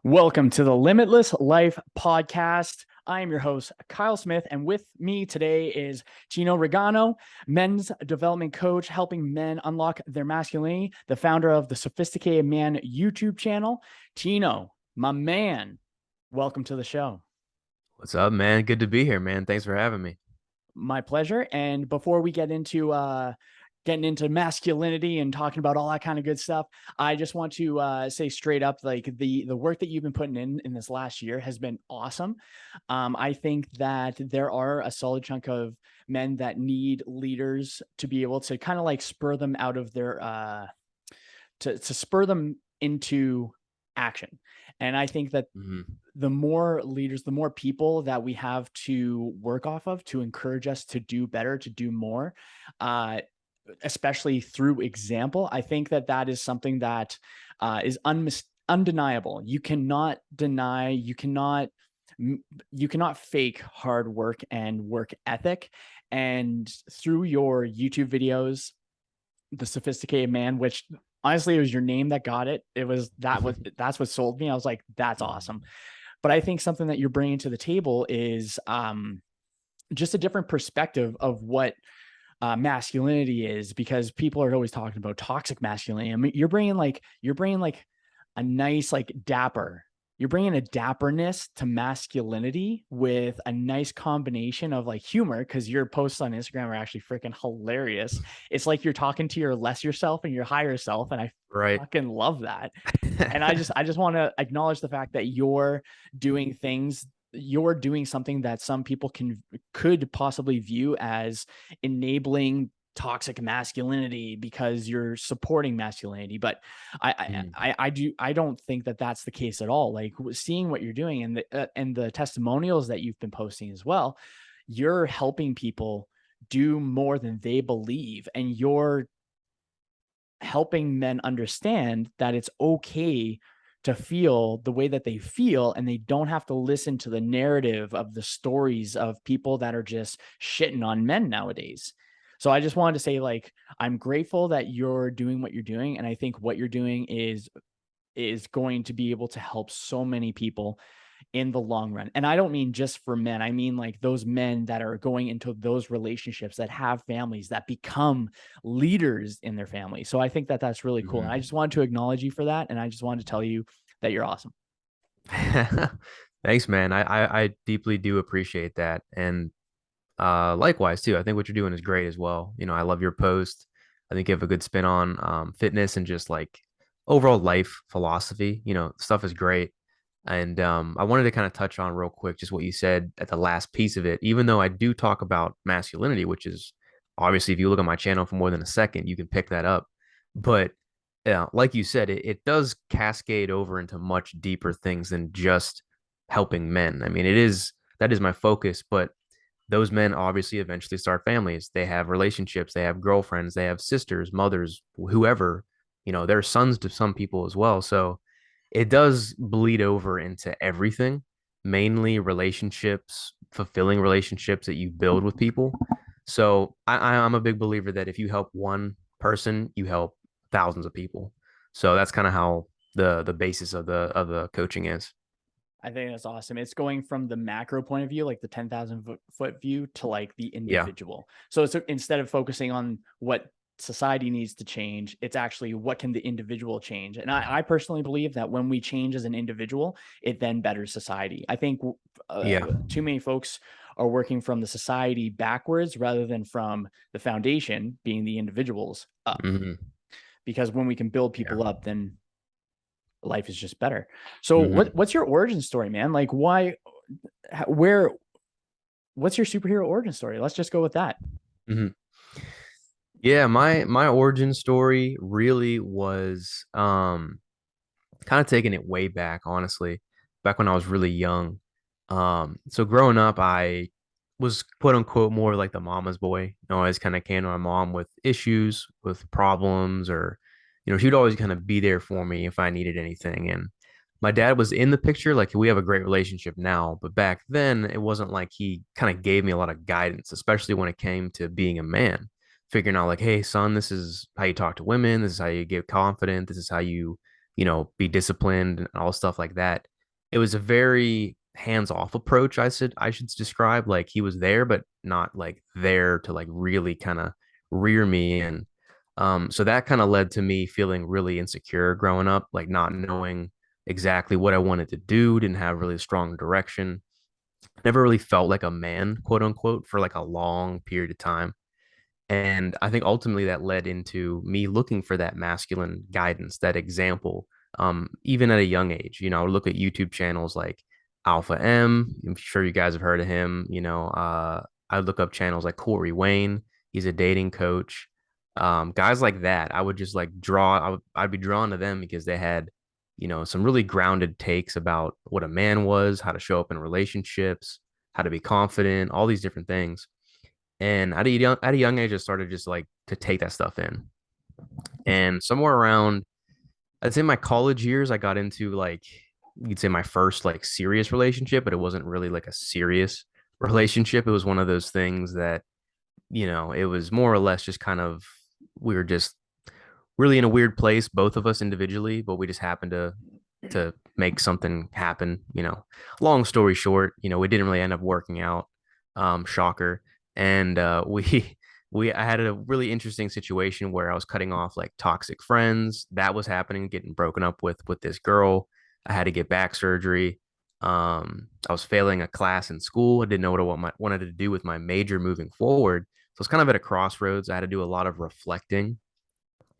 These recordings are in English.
Welcome to the Limitless Life podcast. I am your host, Kyle Smith, and with me today is Tino Rigano, men's development coach, helping men unlock their masculinity, the founder of the Sophisticated Man YouTube channel. Tino, my man, welcome to the show. What's up, man? Good to be here, man. Thanks for having me. My pleasure. And before we get into getting into masculinity and talking about all that kind of good stuff, I just want to say straight up, like the work that you've been putting in this last year has been awesome. I think that there are a solid chunk of men that need leaders to be able to kind of like spur them out of their to spur them into action. And I think that Mhm. the more leaders, the more people that we have to work off of to encourage us to do better, to do more, uh, especially through example, I think that that is something that is undeniable. You cannot deny, you cannot fake hard work and work ethic. And through your YouTube videos, the Sophisticated Man, which honestly it was your name that got it. That's what sold me. I was like, that's awesome. But I think something that you're bringing to the table is just a different perspective of what masculinity is, because people are always talking about toxic masculinity. I mean, you're bringing like a nice like dapper. You're bringing a dapperness to masculinity with a nice combination of like humor, because your posts on Instagram are actually freaking hilarious. It's like you're talking to your less yourself and your higher self, and I Right. fucking love that. And I just want to acknowledge the fact that you're doing something that some people could possibly view as enabling toxic masculinity because you're supporting masculinity. But Mm. I don't think that that's the case at all. Like seeing what you're doing and the testimonials that you've been posting as well, you're helping people do more than they believe, and you're helping men understand that it's okay to feel the way that they feel, and they don't have to listen to the narrative of the stories of people that are just shitting on men nowadays. So I just wanted to say, like, I'm grateful that you're doing what you're doing, and I think what you're doing is going to be able to help so many people in the long run. And I don't mean just for men. I mean like those men that are going into those relationships, that have families, that become leaders in their family. So I think that that's really cool. And I Mhm. just wanted to acknowledge you for that. And I just wanted to tell you that you're awesome. Thanks, man. I deeply do appreciate that. And likewise too. I think what you're doing is great as well. I love your post. I think you have a good spin on fitness and just like overall life philosophy. Stuff is great. And I wanted to kind of touch on real quick just what you said at the last piece of it. Even though I do talk about masculinity, which is obviously, if you look at my channel for more than a second, you can pick that up. But yeah, like you said, it does cascade over into much deeper things than just helping men. I mean, that is my focus, but those men obviously eventually start families. They have relationships, they have girlfriends, they have sisters, mothers, whoever, they're sons to some people as well. So it does bleed over into everything, mainly relationships, fulfilling relationships that you build with people. So I'm a big believer that if you help one person, you help thousands of people. So that's kind of how the basis of the coaching is. I think that's awesome. It's going from the macro point of view, like the 10,000 foot view, to like the Yeah. individual. So it's instead of focusing on what society needs to change, it's actually what can the individual change. And I personally believe that when we change as an individual, it then betters society. I think Yeah. too many folks are working from the society backwards rather than from the foundation, being the individuals, up. Hmm. Because when we can build Yeah. people up, then life is just better. So Hmm. what's your origin story, man? Like why, where, what's your superhero origin story? Let's just go with that. Hmm. Yeah, my origin story really was kind of taking it way back, honestly, back when I was really young. So growing up, I was quote unquote more like the mama's boy. I always kind of came to my mom with issues, with problems, or she'd always kind of be there for me if I needed anything. And my dad was in the picture. Like we have a great relationship now, but back then it wasn't like he kind of gave me a lot of guidance, especially when it came to being a man, figuring out like, hey, son, this is how you talk to women. This is how you get confident. This is how you be disciplined and all stuff like that. it was a very hands-off approach. I should describe, like he was there, but not like there to like really kind of rear me. And so that kind of led to me feeling really insecure growing up, like not knowing exactly what I wanted to do, didn't have really strong direction, never really felt like a man, quote unquote, for like a long period of time. And I think ultimately that led into me looking for that masculine guidance, that example, even at a young age. I would look at YouTube channels like Alpha M. I'm sure you guys have heard of him. I would look up channels like Corey Wayne. He's a dating coach. Guys like that, I would just like I'd be drawn to them because they had, some really grounded takes about what a man was, how to show up in relationships, how to be confident, all these different things. And at a young age, I started just like to take that stuff in. And somewhere around, I'd say my college years, I got into like, you'd say my first like serious relationship, but it wasn't really like a serious relationship. It was one of those things that, it was more or less just kind of, we were just really in a weird place, both of us individually, but we just happened to make something happen. Long story short, we didn't really end up working out. Shocker. And we I had a really interesting situation where I was cutting off like toxic friends. That was happening, getting broken up with this girl. I had to get back surgery. I was failing a class in school. I didn't know what wanted to do with my major moving forward. So it's kind of at a crossroads. I had to do a lot of reflecting,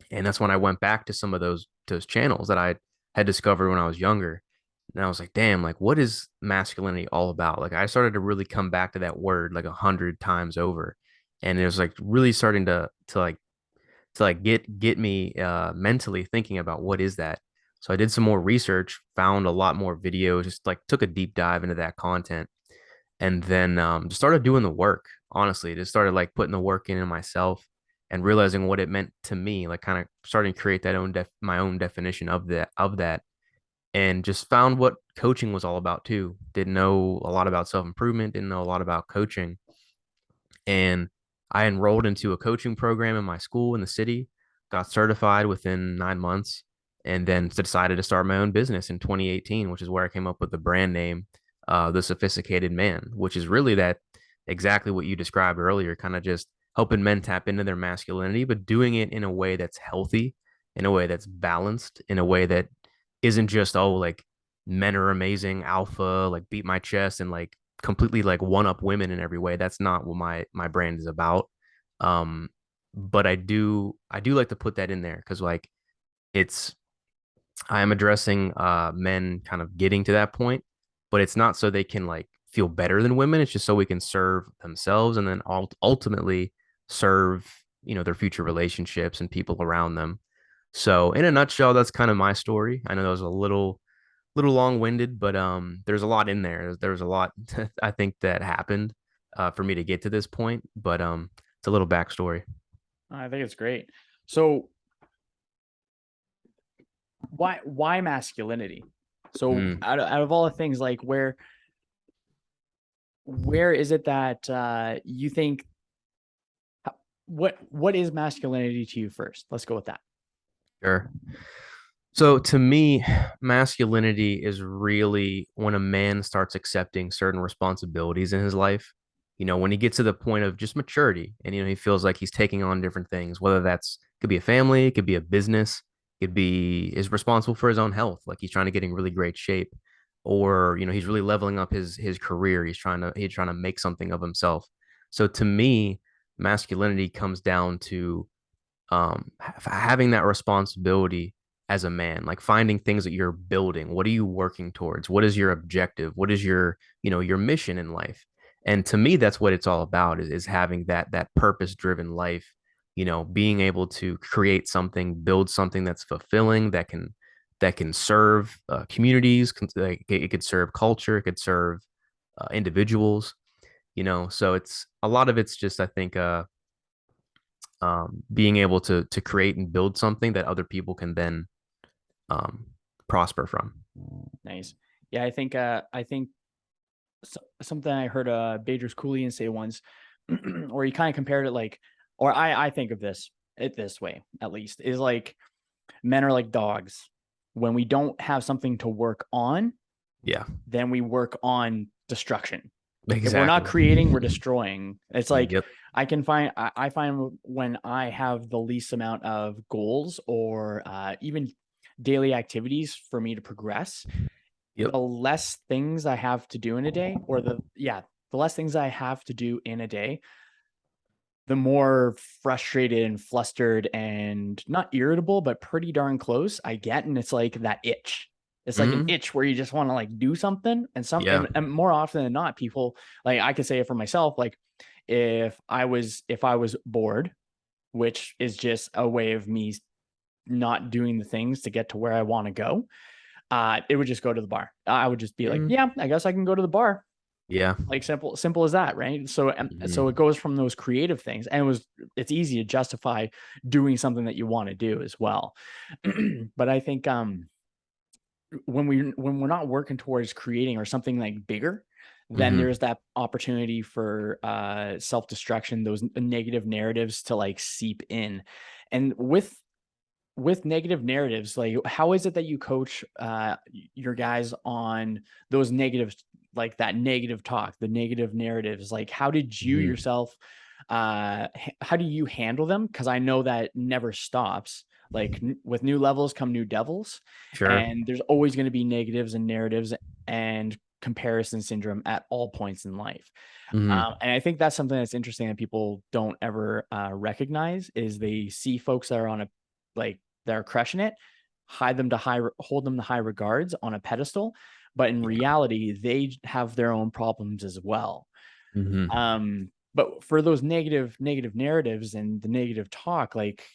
and that's when I went back to some of those channels that I had discovered when I was younger. And I was like, damn, like what is masculinity all about? Like I started to really come back to that word like 100 times over. And it was like really starting to get me mentally thinking about what is that. So I did some more research, found a lot more videos, just like took a deep dive into that content, and then just started doing the work. Honestly, just started like putting the work in myself and realizing what it meant to me, like kind of starting to create my own definition of that, and just found what coaching was all about too. Didn't know a lot about self-improvement, didn't know a lot about coaching, and I enrolled into a coaching program in my school in the city, got certified within 9 months, and then decided to start my own business in 2018, which is where I came up with the brand name, The Sophisticated Man, which is really that exactly what you described earlier, kind of just helping men tap into their masculinity, but doing it in a way that's healthy, in a way that's balanced, in a way that isn't just, oh, like men are amazing, alpha, like beat my chest and like completely like one up women in every way. That's not what my brand is about. Um, but I do like to put that in there because like it's I am addressing men kind of getting to that point, but it's not so they can like feel better than women. It's just so we can serve themselves and then ultimately serve, their future relationships and people around them. So in a nutshell, that's kind of my story. I know that was a little long-winded, but there's a lot in there. There's a lot I think that happened for me to get to this point, but it's a little backstory. I think it's great. So why masculinity? So Mm, out of all the things, like where is it that you think what is masculinity to you first? Let's go with that. sure. So to me, masculinity is really when a man starts accepting certain responsibilities in his life. When he gets to the point of just maturity and he feels like he's taking on different things, whether that's could be a family, it could be a business, could be is responsible for his own health, like he's trying to get in really great shape, or he's really leveling up his career. He's trying to make something of himself. So to me, masculinity comes down to having that responsibility as a man, like finding things that you're building. What are you working towards? What is your objective? What is your mission in life? And to me, that's what it's all about is having that purpose driven life, being able to create something, build something that's fulfilling, that can serve communities. Like, it could serve culture, it could serve individuals. So it's a lot of it's just, I think, being able to create and build something that other people can then um, prosper from. Nice. Yeah, I think something I heard Badrus Koulian say once, where he kind of compared it like, or I think of it this way at least, is like men are like dogs. When we don't have something to work on, Yeah. then we work on destruction. If we're not Exactly. creating, we're destroying. It's like Yep. I find when I have the least amount of goals or even daily activities for me to progress, Yep. the less things I have to do in a day, or the less things I have to do in a day, the more frustrated and flustered and not irritable, but pretty darn close I get. And it's like that itch. It's like an Hmm. itch where you just want to like do something. Yeah. And more often than not, people, like, I could say it for myself, like if I was bored, which is just a way of me not doing the things to get to where I want to go, it would just go to the bar. I would just be like, Mm. yeah, I guess I can go to the bar, Yeah. like simple as that, right? So it Hmm. goes from those creative things, and it's easy to justify doing something that you want to do as well. But I think when we're not working towards creating or something like bigger, then Hmm. there's that opportunity for self-destruction, those negative narratives to like seep in. And with negative narratives, like, how is it that you coach your guys on those negatives, like that negative talk, the negative narratives? Like, how did you Hmm. yourself how do you handle them? Because I know that never stops. Like, with new levels come new devils, Sure. and there's always going to be negatives and narratives and comparison syndrome at all points in life. Hmm. And I think that's something that's interesting that people don't ever recognize, is they see folks that are on a, like, that are crushing it, hold them to high regards on a pedestal, but in Yeah. reality, they have their own problems as well. Hmm. But for those negative narratives and the negative talk, like,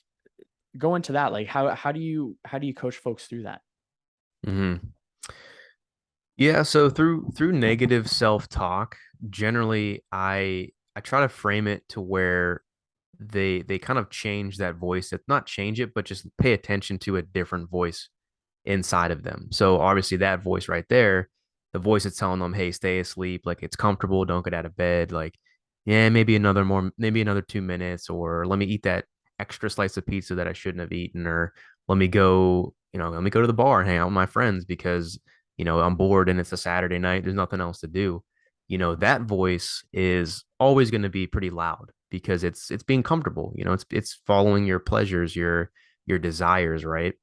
go into that. Like, how do you coach folks through that? Hmm. Yeah, so through negative self-talk, generally I try to frame it to where they kind of change that voice. It's not change it, but just pay attention to a different voice inside of them. So obviously that voice right there, the voice that's telling them, "Hey, stay asleep, like it's comfortable, don't get out of bed, like yeah, maybe another 2 minutes, or let me eat that extra slice of pizza that I shouldn't have eaten, or let me go to the bar and hang out with my friends because I'm bored and it's a Saturday night, there's nothing else to do." That voice is always going to be pretty loud because it's being comfortable. It's following your pleasures, your desires, right?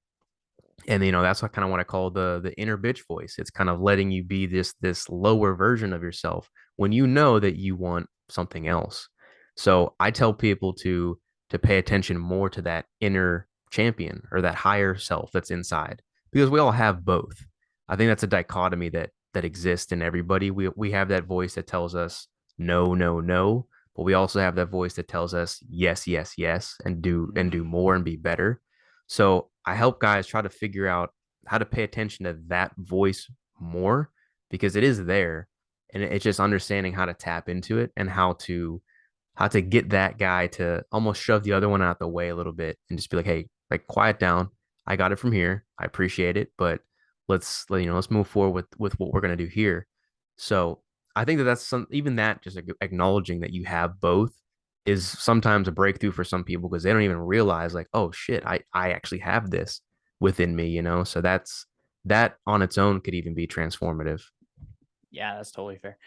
And that's what kind of what I call the inner bitch voice. It's kind of letting you be this lower version of yourself when you know that you want something else. So I tell people to pay attention more to that inner champion or that higher self that's inside, because we all have both. I think that's a dichotomy that exists in everybody. We have that voice that tells us no, no, no, but we also have that voice that tells us yes, yes, yes, and do Mm. more and be better. So I help guys try to figure out how to pay attention to that voice more, because it is there, and it's just understanding how to tap into it and how to get that guy to almost shove the other one out the way a little bit and just be like, hey, like quiet down. I got it from here. I appreciate it, but let's move forward with what we're gonna do here. So I think that's even that just acknowledging that you have both is sometimes a breakthrough for some people because they don't even realize like, oh shit, I actually have this within me. So that on its own could even be transformative. Yeah, that's totally fair.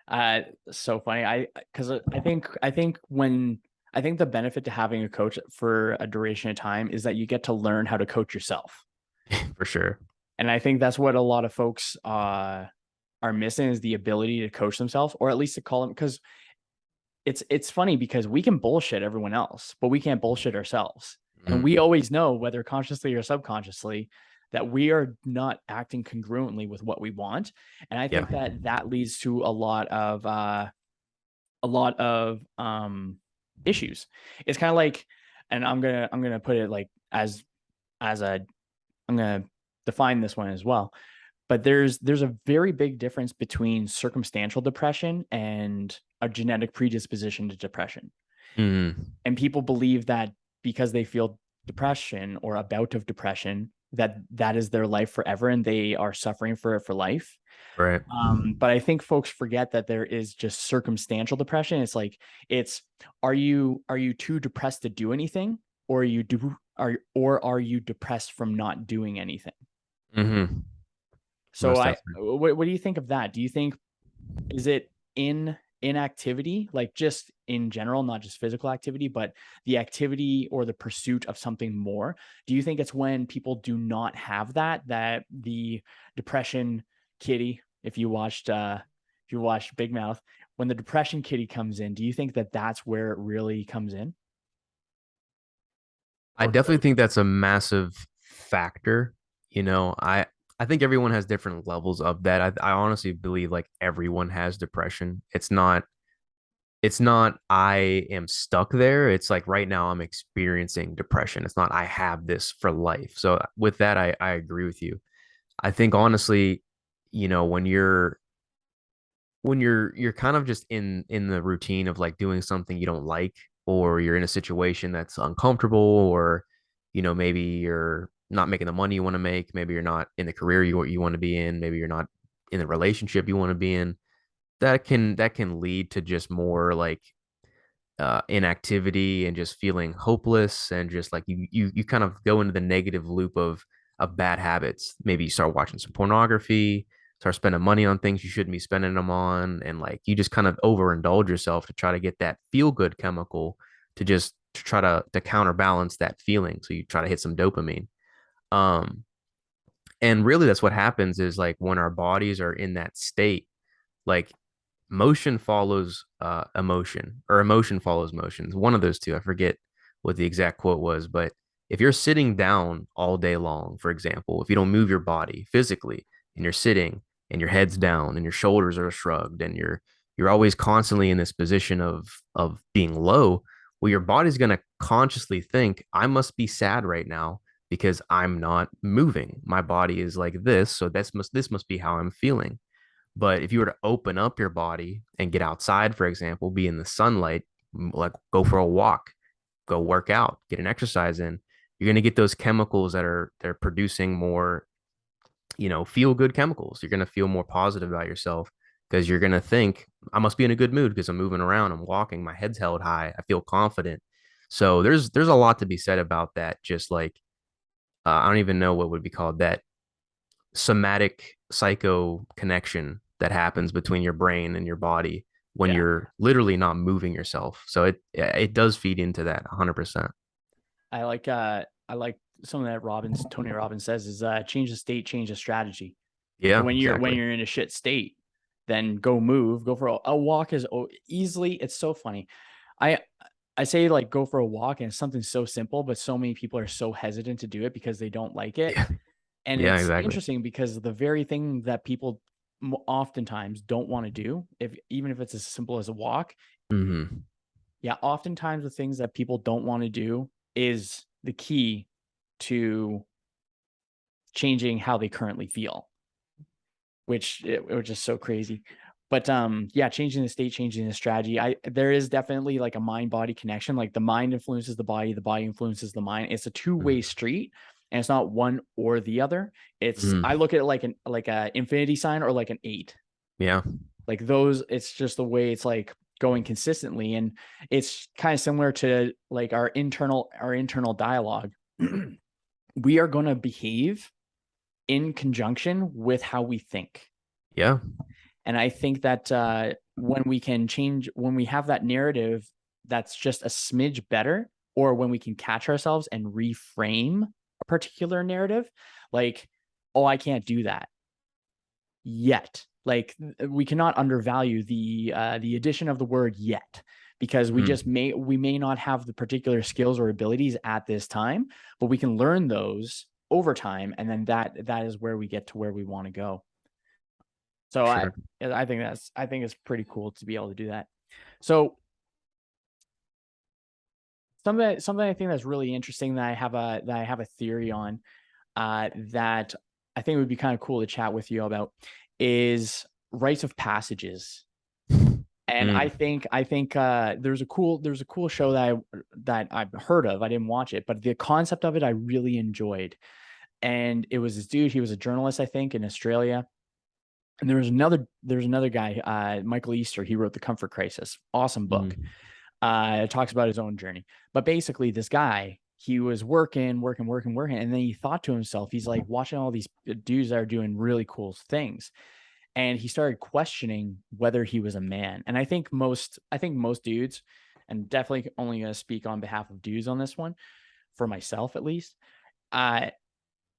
Uh, so funny. Because I think the benefit to having a coach for a duration of time is that you get to learn how to coach yourself. For sure. And I think that's what a lot of folks are missing, is the ability to coach themselves, or at least to call them. Because it's funny, because we can bullshit everyone else, but we can't bullshit ourselves. And we Mm. always know, whether consciously or subconsciously, that we are not acting congruently with what we want. And I Yeah. think that that leads to a lot of issues. It's kind of like, and I'm gonna put it like as a I'm gonna define this one as well. But there's a very big difference between circumstantial depression and a genetic predisposition to depression. Mm. And people believe that because they feel depression or a bout of depression, that that is their life forever and they are suffering for it for life. Right. But I think folks forget that there is just circumstantial depression. It's like, it's, are you too depressed to do anything, or are you depressed from not doing anything? Hmm. So most definitely. what do you think of that? Do you think, is it in inactivity, like just in general, not just physical activity, but the activity or the pursuit of something more? Do you think it's when people do not have that, that the depression kitty, if you watched Big Mouth, when the depression kitty comes in, do you think that that's where it really comes in I or definitely goes? think that's a massive factor. You know, I think everyone has different levels of that. I honestly believe like everyone has depression. It's not I am stuck there. It's like right now I'm experiencing depression. It's not I have this for life. So with that, I agree with you. I think honestly, you know, when you're kind of just in the routine of like doing something you don't like, or you're in a situation that's uncomfortable, or maybe you're not making the money you want to make, maybe you're not in the career you want to be in, maybe you're not in the relationship you want to be in, that can lead to just more like inactivity and just feeling hopeless, and just like you kind of go into the negative loop of bad habits. Maybe you start watching some pornography, start spending money on things you shouldn't be spending them on, and like you just kind of overindulge yourself to try to get that feel good chemical to try to counterbalance that feeling. So you try to hit some dopamine. Um, and really that's what happens is like when our bodies are in that state, like motion follows emotion, or emotion follows motion. One of those two. I forget what the exact quote was, but if you're sitting down all day long, for example, if you don't move your body physically and you're sitting and your head's down and your shoulders are shrugged and you're always constantly in this position of being low, well, your body's going to consciously think, I must be sad right now because I'm not moving. My body is like this, so this must be how I'm feeling. But if you were to open up your body and get outside, for example, be in the sunlight, like go for a walk, go work out, get an exercise in, you're going to get those chemicals they're producing more, feel good chemicals. You're going to feel more positive about yourself because you're going to think, I must be in a good mood because I'm moving around, I'm walking, my head's held high, I feel confident. So there's a lot to be said about that. Just like I don't even know what would be called that somatic psycho connection that happens between your brain and your body when Yeah. you're literally not moving yourself. So it does feed into that 100%. I like something that Tony Robbins says is change the state, change the strategy. So Yeah, when exactly. you're in a shit state, then go move, go for a walk is easily. It's so funny. I I say like go for a walk, and it's something so simple, but so many people are so hesitant to do it because they don't like it. Yeah, And yeah, it's exactly. interesting because the very thing that people oftentimes don't want to do, if even if it's as simple as a walk, Hmm. yeah, oftentimes the things that people don't want to do is the key to changing how they currently feel, which is so crazy. But yeah, changing the state, changing the strategy. There is definitely like a mind body connection. Like the mind influences the body influences the mind. It's a two-way street, and it's not one or the other. It's I Hmm. look at it like a infinity sign or like an eight. Yeah, Like those, it's just the way it's like going consistently, and it's kind of similar to like our internal dialogue. We are going to behave in conjunction with how we think. yeah. And I think that when we have that narrative that's just a smidge better, or when we can catch ourselves and reframe a particular narrative, like, oh, I can't do that yet. Like we cannot undervalue the addition of the word yet, because Hmm. we may not have the particular skills or abilities at this time, but we can learn those over time, and then that is where we get to where we want to go. So Sure. I think it's pretty cool to be able to do that. So something I think that's really interesting that I have a theory on, that I think would be kind of cool to chat with you about is rites of passages. And Mm. I think there's a cool show that I've heard of. I didn't watch it, but the concept of it I really enjoyed. And it was this dude. He was a journalist, I think, in Australia. And there's another guy, Michael Easter. He wrote The Comfort Crisis. Awesome book. Mm. It talks about his own journey. But basically, this guy, he was working, and then he thought to himself, he's like watching all these dudes that are doing really cool things, and he started questioning whether he was a man. And I think most dudes, and definitely only going to speak on behalf of dudes on this one, for myself at least, uh,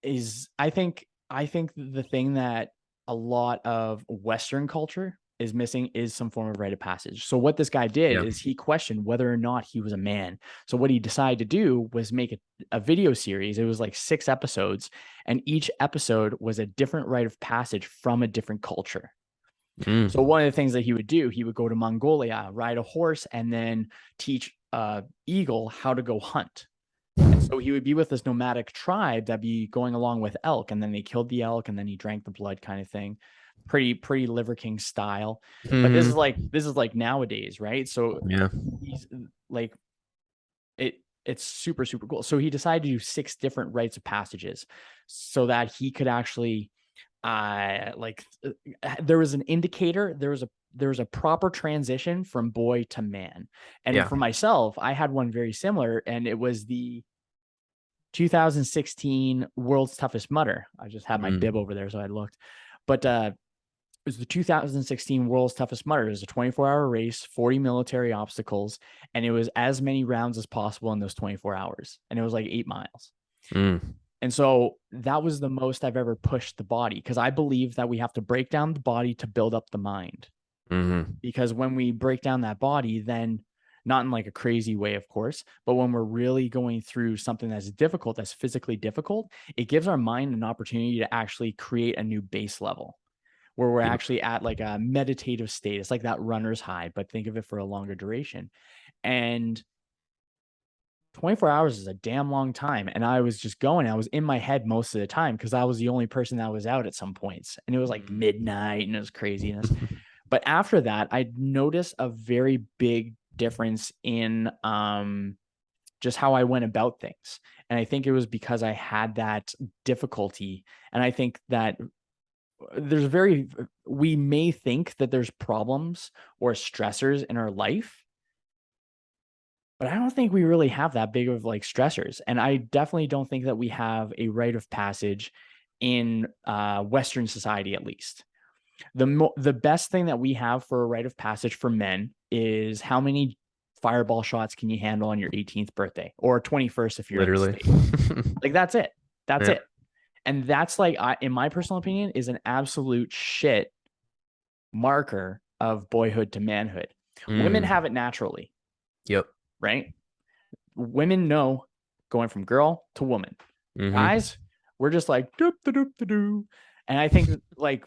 is I think the thing that a lot of Western culture is missing is some form of rite of passage. So what this guy did Yeah. is he questioned whether or not he was a man. So what he decided to do was make a video series. It was like 6 episodes, and each episode was a different rite of passage from a different culture. So Mm. one of the things that he would do, he would go to Mongolia, ride a horse, and then teach eagle how to go hunt. And so he would be with this nomadic tribe that'd be going along with elk, and then they killed the elk, and then he drank the blood, kind of thing. Pretty Liver King style. But this is Hmm. like this is like nowadays, right? So Yeah. he's like it's super cool. So he decided to do 6 different rites of passages so that he could actually there was an indicator, there was a proper transition from boy to man. And Yeah. for myself, I had one very similar, and it was the 2016 World's Toughest Mudder. I just had my bib Mm. over there, so I looked. But it was the 2016 World's Toughest Mudder. It was a 24-hour race, 40 military obstacles, and it was as many rounds as possible in those 24 hours. And it was like 8 miles. Mm. And so that was the most I've ever pushed the body, because I believe that we have to break down the body to build up the mind. Hmm. Because when we break down that body, then not in like a crazy way, of course, but when we're really going through something that's difficult, that's physically difficult, it gives our mind an opportunity to actually create a new base level where we're Yep. actually at like a meditative state. It's like that runner's high, but think of it for a longer duration. And 24 hours is a damn long time. And I was just going, I was in my head most of the time because I was the only person that was out at some points. And it was like Mm. midnight and it was craziness. But after that, I noticed a very big difference in just how I went about things. And I think it was because I had that difficulty. And I think that we may think that there's problems or stressors in our life, but I don't think we really have that big of like stressors. And I definitely don't think that we have a rite of passage in Western society, at least. The best thing that we have for a rite of passage for men is how many fireball shots can you handle on your 18th birthday or 21st if you're in the Literally. States. Like that's it. That's Yeah. it. And that's like, in my personal opinion, is an absolute shit marker of boyhood to manhood. Women Mm. have it naturally, Yep. right? Women know going from girl to woman. Hmm. Guys, we're just like doop da doop da doo. And I think like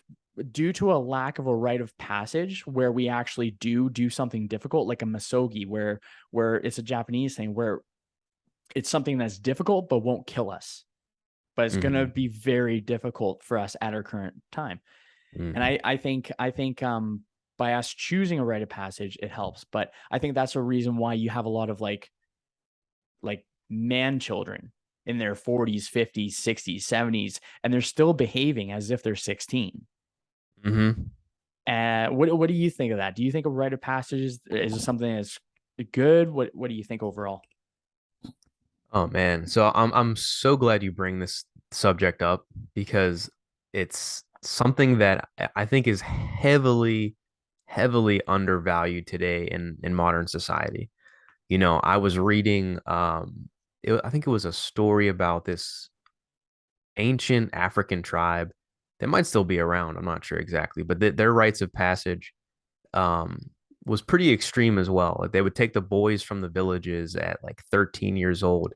due to a lack of a rite of passage where we actually do something difficult, like a masogi, where it's a Japanese thing where it's something that's difficult but won't kill us, but it's gonna Hmm. be very difficult for us at our current time. And Hmm. I think by us choosing a rite of passage, it helps. But I think that's a reason why you have a lot of like man children in their 40s, 50s, 60s, 70s, and they're still behaving as if they're 16. Hmm. What do you think of that? Do you think a rite of passage is something that's good? What do you think overall? Oh man. So I'm so glad you bring this subject up because it's something that I think is heavily undervalued today in modern society. I was reading I think it was a story about this ancient African tribe that might still be around. I'm not sure exactly, but their rites of passage um was pretty extreme as well. Like they would take the boys from the villages at like 13 years old,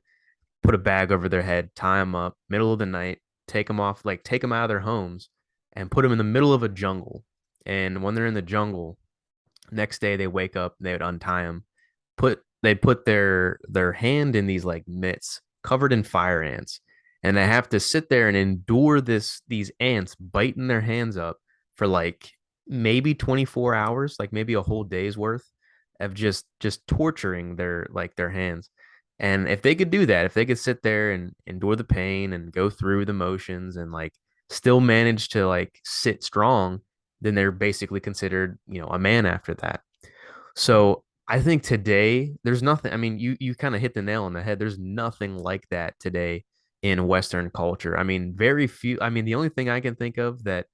put a bag over their head, tie them up, middle of the night, take them out of their homes and put them in the middle of a jungle. And when they're in the jungle, next day they wake up, they would untie them, they'd put their hand in these like mitts covered in fire ants, and they have to sit there and endure these ants biting their hands up for like maybe 24 hours, like maybe a whole day's worth of just torturing their hands. And if they could do that, if they could sit there and endure the pain and go through the motions and like still manage to like sit strong, then they're basically considered, a man after that. So I think today there's nothing. I mean, you kind of hit the nail on the head. There's nothing like that today in Western culture. I mean, very few. I mean, the only thing I can think of that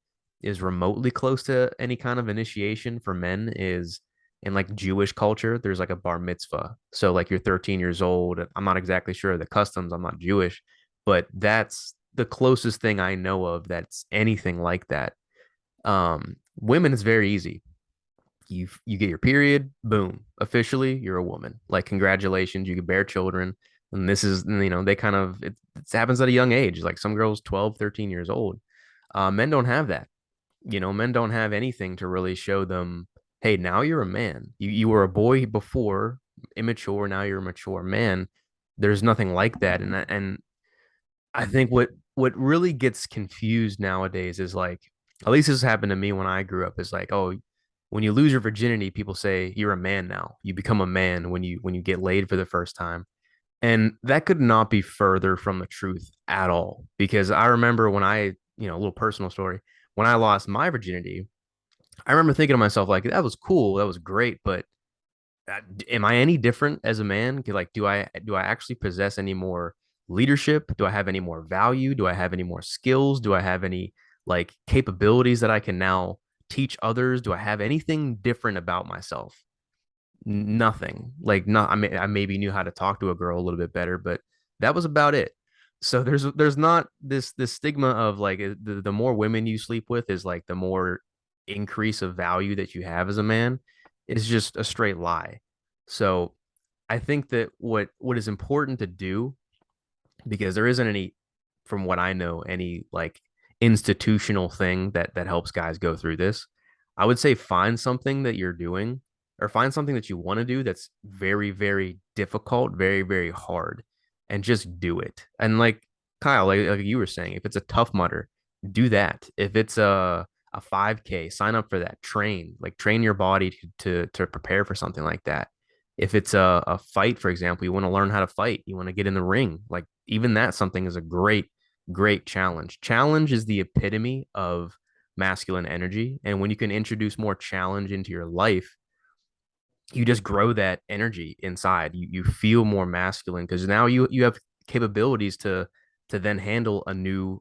is remotely close to any kind of initiation for men is in like Jewish culture. There's like a bar mitzvah. So like you're 13 years old. I'm not exactly sure of the customs. I'm not Jewish, but that's the closest thing I know of that's anything like that. Women is very easy. You get your period, boom, officially you're a woman. Like congratulations, you can bear children. And this is, they kind of it happens at a young age. Like some girls 12, 13 years old. Men don't have that. Men don't have anything to really show them, hey, now you're a man. You were a boy before, immature, now you're a mature man. There's nothing like that. And I think what really gets confused nowadays is like, at least this happened to me when I grew up, is like, oh, when you lose your virginity, people say you're a man now. You become a man when you get laid for the first time. And that could not be further from the truth at all. Because I remember when a little personal story, when I lost my virginity, I remember thinking to myself, like, that was cool, that was great, but am I any different as a man? Like, do I actually possess any more leadership? Do I have any more value? Do I have any more skills? Do I have any like capabilities that I can now teach others? Do I have anything different about myself? Nothing. Like, not. I maybe knew how to talk to a girl a little bit better, but that was about it. So there's not this stigma of like the more women you sleep with is like the more increase of value that you have as a man is just a straight lie. So I think that what is important to do, because there isn't any, from what I know, any like institutional thing that helps guys go through this. I would say find something that you're doing, or find something that you want to do that's very, very difficult, very, very hard, and just do it. And like Kyle, like you were saying, if it's a tough mudder, do that. If it's a 5K, sign up for that. Train your body to prepare for something like that. If it's a fight, for example, you want to learn how to fight, you want to get in the ring, like even that something is a great, great challenge. Challenge is the epitome of masculine energy. And when you can introduce more challenge into your life, you just grow that energy inside. You feel more masculine because now you have capabilities to then handle a new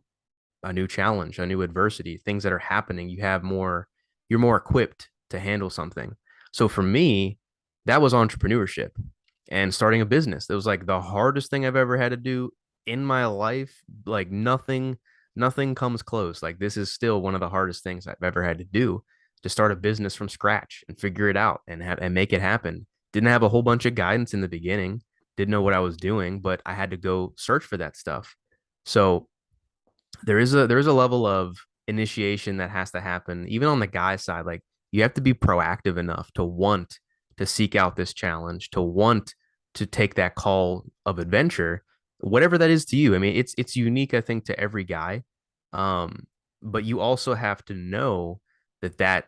challenge, a new adversity, things that are happening. You're more equipped to handle something. So for me, that was entrepreneurship and starting a business. It was like the hardest thing I've ever had to do in my life. Like nothing comes close. Like this is still one of the hardest things I've ever had to do, to start a business from scratch and figure it out and make it happen. Didn't have a whole bunch of guidance in the beginning, didn't know what I was doing, but I had to go search for that stuff. So there is a level of initiation that has to happen even on the guy side. Like you have to be proactive enough to want to seek out this challenge, to want to take that call of adventure, whatever that is to you. I mean, it's unique, I think, to every guy. But you also have to know that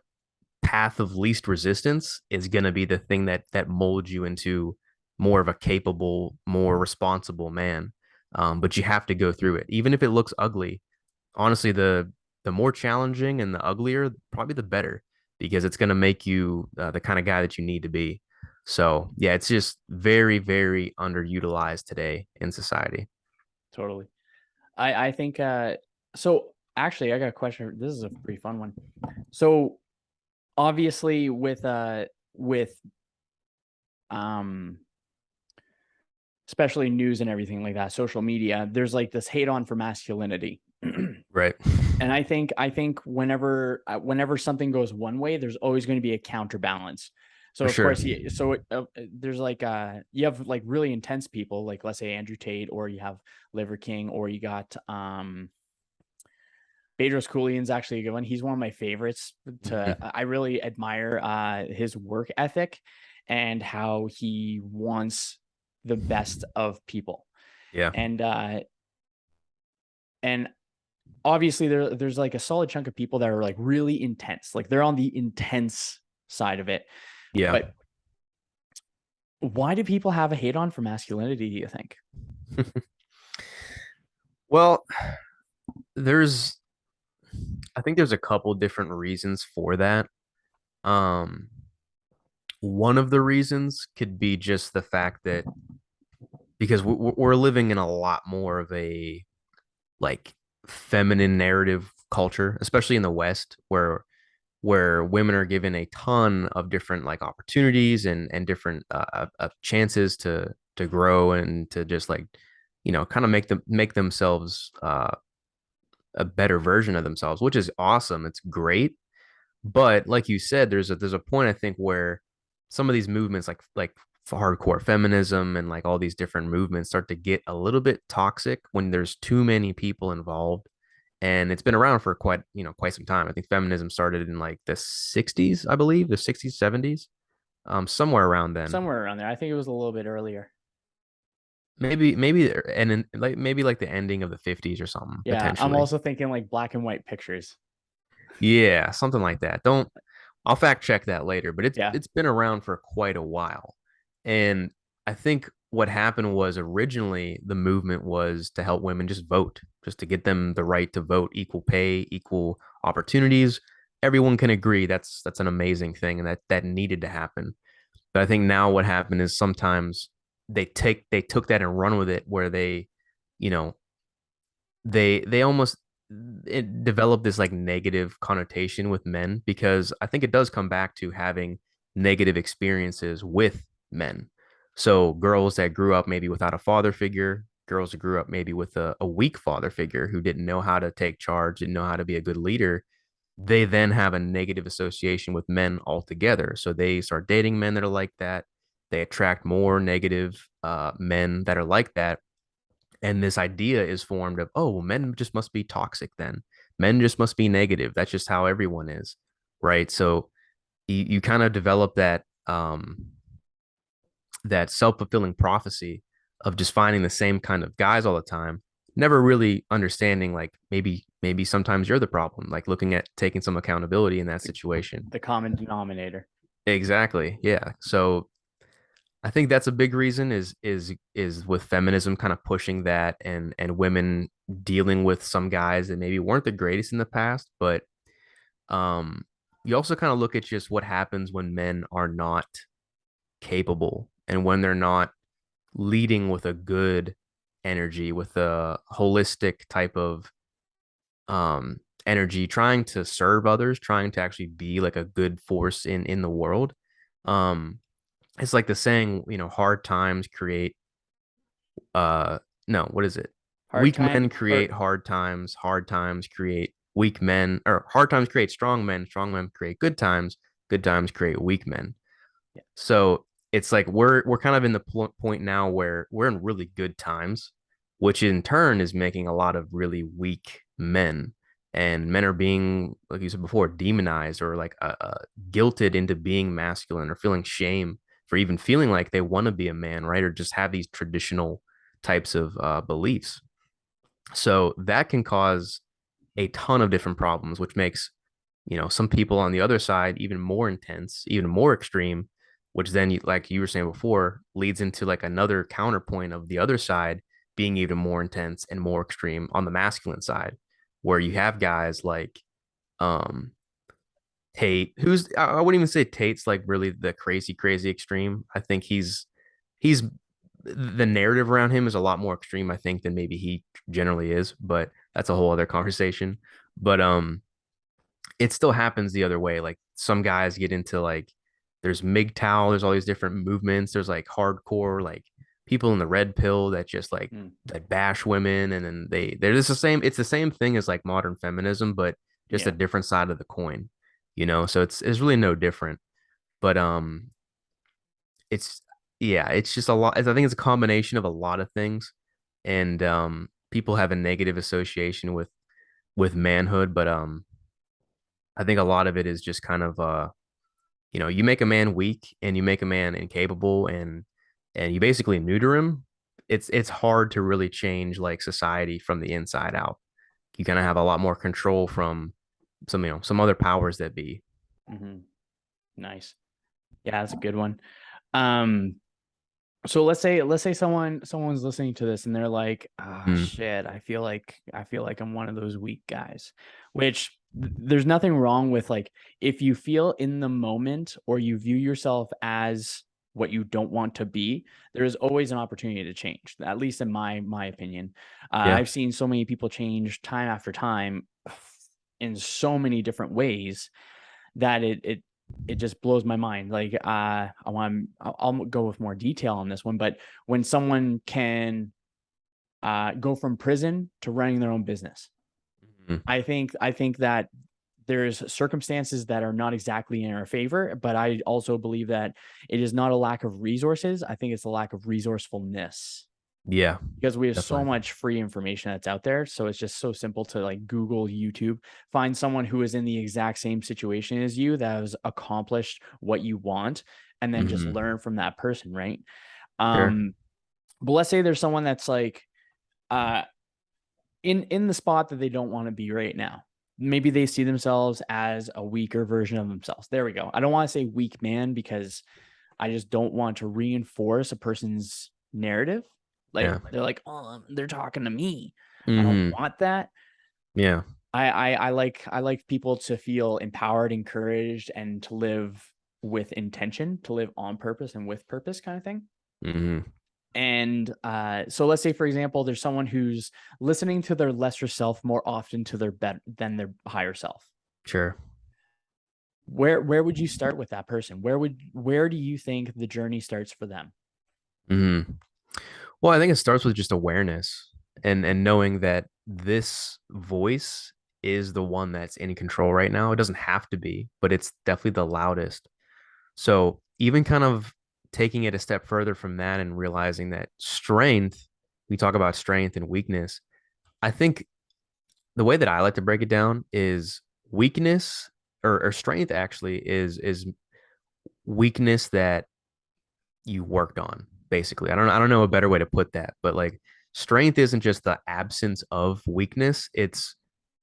path of least resistance is going to be the thing that molds you into more of a capable, more responsible man. But you have to go through it, even if it looks ugly. Honestly, the more challenging and the uglier, probably the better, because it's going to make you the kind of guy that you need to be. So yeah, it's just very, very underutilized today in society. Totally. I think so actually I got a question. This is a pretty fun one. So obviously with um especially news and everything like that, social media, there's like this hate on for masculinity. Right. And I think whenever something goes one way, there's always going to be a counterbalance. So For of sure. course, there's like you have like really intense people, like let's say Andrew Tate, or you have Liver King, or you got Bedros Keuilian's actually a good one. He's one of my favorites. Mhm. I really admire his work ethic and how he wants the best of people. Yeah. And and obviously there's like a solid chunk of people that are like really intense. Like they're on the intense side of it. Yeah. But why do people have a hate on for masculinity, do you think? Well, there's I think there's a couple different reasons for that. Um, one of the reasons could be just the fact that because we're living in a lot more of a like feminine narrative culture, especially in the West, where women are given a ton of different like opportunities and different chances to grow and to just like kind of make themselves a better version of themselves, which is awesome. It's great. But like you said, there's a point I think where some of these movements like hardcore feminism and like all these different movements start to get a little bit toxic when there's too many people involved. And it's been around for quite some time. I think feminism started in like the 60s, I believe, the 60s, 70s, somewhere around then. Somewhere around there. I think it was a little bit earlier. Maybe and in, like maybe like the ending of the 50s or something, Yeah, I'm potentially. also thinking like black and white pictures. Yeah, something like that. Don't I'll fact check that later, but it's Yeah, it's been around for quite a while. And I think what happened was originally the movement was to help women just vote, just to get them the right to vote, equal pay, equal opportunities. Everyone can agree that's an amazing thing and that needed to happen. But I think now what happened is sometimes they took that and run with it where you know, they almost it developed this like negative connotation with men because I think it does come back to having negative experiences with men. So girls that grew up maybe without a father figure, girls that grew up maybe with a weak father figure who didn't know how to take charge, didn't know how to be a good leader, they then have a negative association with men altogether. So they start dating men that are like that. They attract more negative men that are like that, and this idea is formed of, oh, well, men just must be toxic then. Men just must be negative. That's just how everyone is. Right. So you kind of develop that self-fulfilling prophecy of just finding the same kind of guys all the time, never really understanding like maybe sometimes you're the problem, like looking at taking some accountability in that the, situation. the common denominator. Exactly. Yeah. So I think that's a big reason is with feminism kind of pushing that and women dealing with some guys that maybe weren't the greatest in the past, but um you also kind of look at just what happens when men are not capable and when they're not leading with a good energy, with a holistic type of energy, trying to serve others, trying to actually be like a good force in the world. Um it's like the saying, hard times create uh no, what is it? Hard Weak time men or create hard times create weak men, or hard times create strong men create good times create weak men. yeah, So it's like we're kind of in the point now where we're in really good times, which in turn is making a lot of really weak men. And men are being, like you said before, demonized or like guilted into being masculine or feeling shame for even feeling like they want to be a man, right? Or just have these traditional types of beliefs. So that can cause a ton of different problems, which makes some people on the other side even more intense, even more extreme, which then, like you were saying before, leads into like another counterpoint of the other side being even more intense and more extreme on the masculine side, where you have guys like um Tate, who's I wouldn't even say Tate's like really the crazy extreme. I think he's the narrative around him is a lot more extreme, I think, than maybe he generally is, but that's a whole other conversation. But it still happens the other way. Like some guys get into like there's MGTOW, there's all these different movements. There's like hardcore like people in the red pill that just mm, like bash women, and then they're just the same. It's the same thing as like modern feminism, but just a yeah. different side of the coin. So it's really no different. But it's yeah, it's just a lot. I think it's a combination of a lot of things, and people have a negative association with manhood, but I think a lot of it is just kind of you make a man weak and you make a man incapable and you basically neuter him. It's hard to really change like society from the inside out. You kind of have a lot more control from some other powers that be. Hmm. Nice. Yeah, that's a good one. Um, so let's say someone's listening to this and they're like, ah, Mm, shit, I feel like I'm one of those weak guys, which there's nothing wrong with like if you feel in the moment or you view yourself as what you don't want to be, there is always an opportunity to change, at least in my opinion. Yeah. I've seen so many people change time after time in so many different ways that it just blows my mind. Like I'll go with more detail on this one, but when someone can go from prison to running their own business, Mhm. I think that there's circumstances that are not exactly in our favor, but I also believe that it is not a lack of resources. I think it's a lack of resourcefulness Yeah, because we have so definitely. much free information that's out there. So it's just so simple to like Google, YouTube, find someone who is in the exact same situation as you that has accomplished what you want, and then just Hmm. learn from that person, right? Sure. Um, but let's say there's someone that's like uh in the spot that they don't want to be right now. Maybe they see themselves as a weaker version of themselves. There we go. I don't want to say weak man because I just don't want to reinforce a person's narrative. Like Yeah. they're like, oh, they're talking to me. I don't Hmm. want that. Yeah. I like people to feel empowered, encouraged, and to live with intention, to live on purpose and with purpose, kind of thing. Hmm. And so let's say, for example, there's someone who's listening to their lesser self more often to their better than their higher self. Sure. Where would you start with that person? Where do you think the journey starts for them? Hmm. Well, I think it starts with just awareness and knowing that this voice is the one that's in control right now. It doesn't have to be, but it's definitely the loudest. So even kind of taking it a step further from that and realizing that strength, we talk about strength and weakness. I think the way that I like to break it down is weakness or strength actually is weakness that you worked on, basically. I don't know a better way to put that, but like strength isn't just the absence of weakness, it's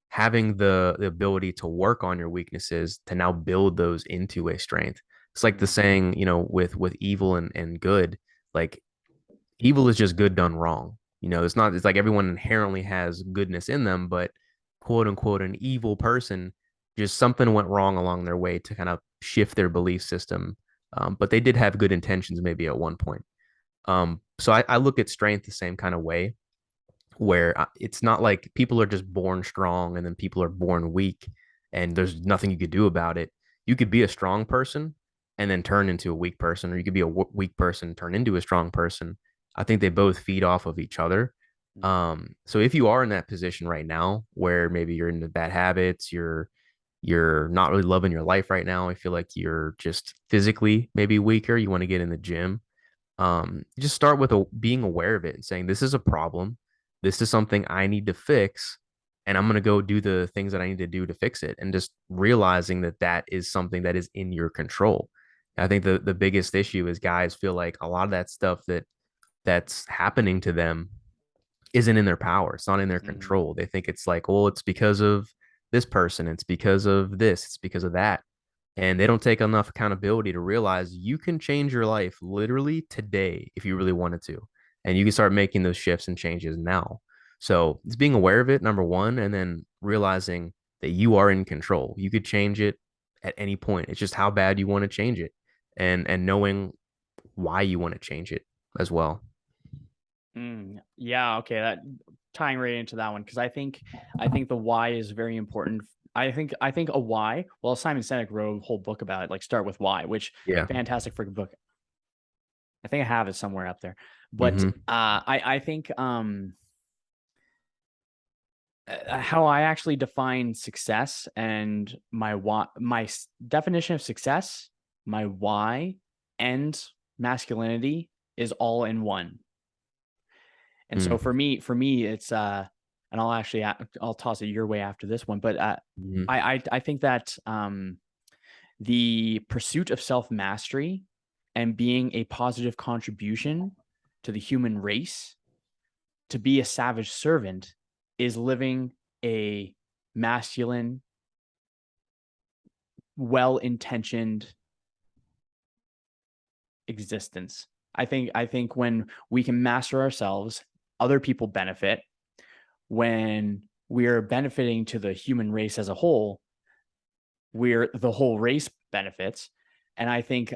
having the ability to work on your weaknesses to now build those into a strength. It's like the Mm, saying, with evil and good, like evil is just good done wrong. It's like everyone inherently has goodness in them, but quote unquote, an evil person, just something went wrong along their way to kind of shift their belief system. But they did have good intentions maybe at one point. So I look at strength the same kind of way, where it's not like people are just born strong and then people are born weak and there's nothing you could do about it. You could be a strong person and then turn into a weak person, or you could be a weak person, turn into a strong person. I think they both feed off of each other. mm, So if you are in that position right now where maybe you're into bad habits, you're not really loving your life right now, I feel like you're just physically maybe weaker, you want to get in the gym, just start with being aware of it and saying, this is a problem. This is something I need to fix. And I'm going to go do the things that I need to do to fix it. And just realizing that that is something that is in your control. I think the biggest issue is guys feel like a lot of that stuff that's happening to them isn't in their power. It's not in their mm, control. They think it's like, well, it's because of this person. It's because of this. It's because of that. And they don't take enough accountability to realize you can change your life literally today if you really wanted to. And you can start making those shifts and changes now. So it's being aware of it, number one, and then realizing that you are in control. You could change it at any point. It's just how bad you want to change it, and knowing why you want to change it as well. Yeah, okay, that tying right into that one because I think the why is very important. I think a why. Well, Simon Sinek wrote a whole book about it, like start with why, which Yeah. fantastic freaking book. I think I have it somewhere up there. But Mm-hmm. I think how I actually define success and my why, definition of success, my why, and masculinity is all in one. And so Mm-hmm. for me, it's and I'll toss it your way after this one, but I think that the pursuit of self mastery and being a positive contribution to the human race, to be a savage servant, is living a masculine, well intentioned existence. I think when we can master ourselves, other people benefit. When we're benefiting to the human race as a whole, where the whole race benefits. And I think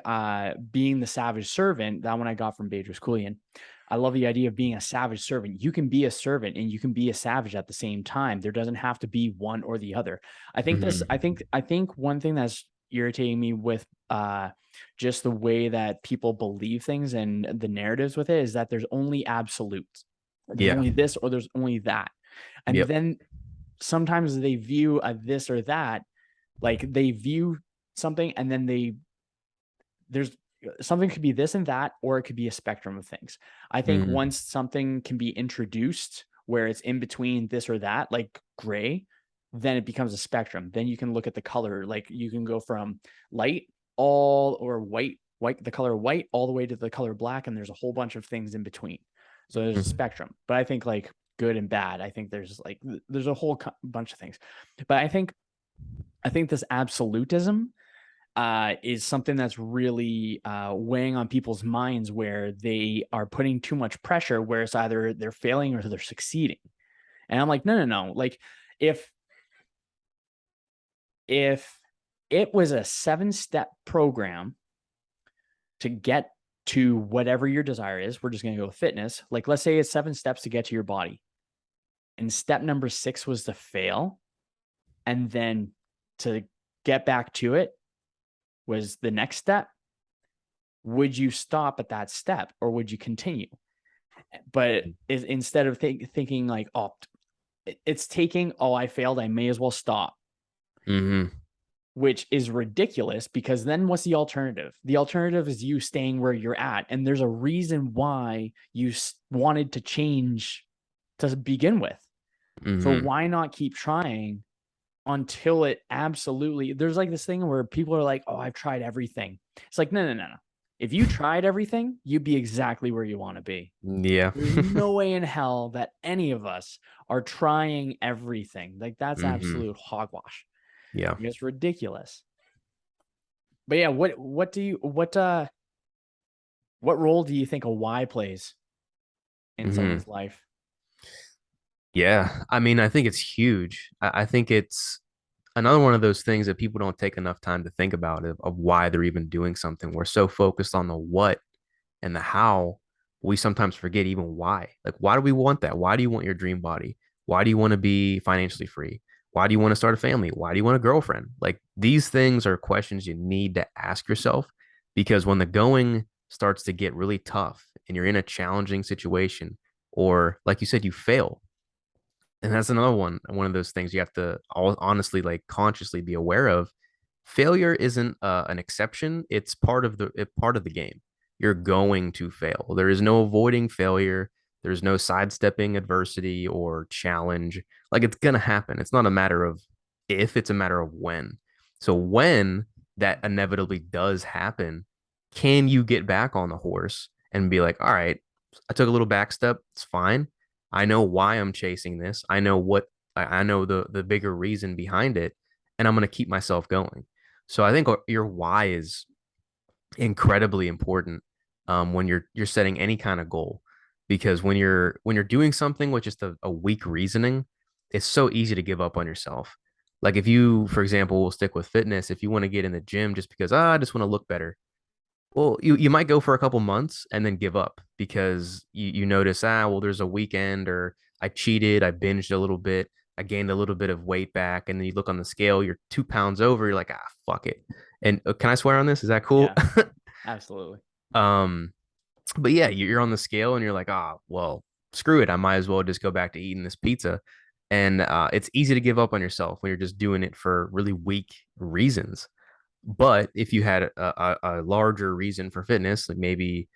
being the savage servant, that one I got from Bedros Keuilian. I love the idea of being a savage servant. You can be a servant and you can be a savage at the same time. There doesn't have to be one or the other. I think this. Hmm. I think one thing that's irritating me with just the way that people believe things and the narratives with it is that there's only absolutes. There's Yeah. only this or there's only that, and Yep. then sometimes they view a this or that, like they view something and then there's something could be this and that, or it could be a spectrum of things. I think Mm-hmm. once something can be introduced where it's in between this or that, like gray, then it becomes a spectrum. Then you can look at the color, like you can go from light all or white, the color white, all the way to the color black, and there's a whole bunch of things in between. So there's a spectrum. But I think like good and bad, I think there's a whole bunch of things. But I think this absolutism is something that's really weighing on people's minds, where they are putting too much pressure, where it's either they're failing or they're succeeding. And I'm like, no, no, no. Like if if it was a 7-step program to get to whatever your desire is, we're just going to go with fitness. Like let's say it's 7 steps to get to your body, and step number 6 was to fail, and then to get back to it was the next step. Would you stop at that step or would you continue? But instead of thinking like, oh, it's taking, oh, I failed, I may as well stop, Mm-hmm. which is ridiculous, because then what's the alternative? The alternative is you staying where you're at. And there's a reason why you wanted to change to begin with. So Mm-hmm. why not keep trying until it absolutely, there's like this thing where people are like, oh, I've tried everything. It's like, no, no, no, no. If you tried everything, you'd be exactly where you want to be. Yeah. There's no way in hell that any of us are trying everything. Like that's Mm-hmm. absolute hogwash. Yeah. It's ridiculous. But yeah, what role do you think a why plays in Mm-hmm. someone's life? Yeah. I mean, I think it's huge. I think it's another one of those things that people don't take enough time to think about of why they're even doing something. We're so focused on the what and the how, we sometimes forget even why. Like, why do we want that? Why do you want your dream body? Why do you want to be financially free? Why do you want to start a family? Why do you want a girlfriend? Like, these things are questions you need to ask yourself, because when the going starts to get really tough and you're in a challenging situation, or like you said, you fail, and that's another one of those things you have to honestly, like, consciously be aware of. Failure isn't an exception, it's part of the game. You're going to fail. There is no avoiding failure. There's no sidestepping adversity or challenge. Like, it's going to happen. It's not a matter of if, it's a matter of when. So when that inevitably does happen, can you get back on the horse and be like, all right, I took a little back step, it's fine. I know why I'm chasing this. I know what I know, the bigger reason behind it, and I'm going to keep myself going. So I think your why is incredibly important when you're setting any kind of goal, because when you're doing something with just a weak reasoning, it's so easy to give up on yourself. Like, if you, for example, will stick with fitness, if you want to get in the gym just because I just want to look better, well, you might go for a couple months and then give up because you notice, well, there's a weekend, or I cheated, I binged a little bit, I gained a little bit of weight back, and then you look on the scale, you're 2 pounds over, you're like, fuck it. And can I swear on this? Is that cool? Yeah, absolutely. um, but yeah, you're on the scale and you're like, well, screw it, I might as well just go back to eating this pizza. And it's easy to give up on yourself when you're just doing it for really weak reasons. But if you had a larger reason for fitness, like maybe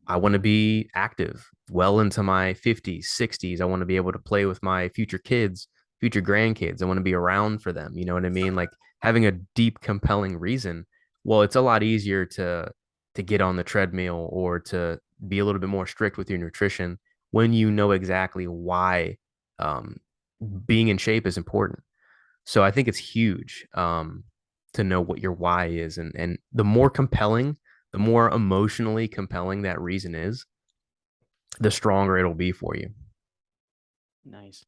I want to be active well into my 50s, 60s. I want to be able to play with my future kids, future grandkids. I want to be around for them. You know what I mean? Like, having a deep, compelling reason. Well, it's a lot easier to get on the treadmill or to be a little bit more strict with your nutrition when you know exactly why um, being in shape is important. So I think it's huge to know what your why is, and the more compelling, the more emotionally compelling that reason is, the stronger it'll be for you. Nice.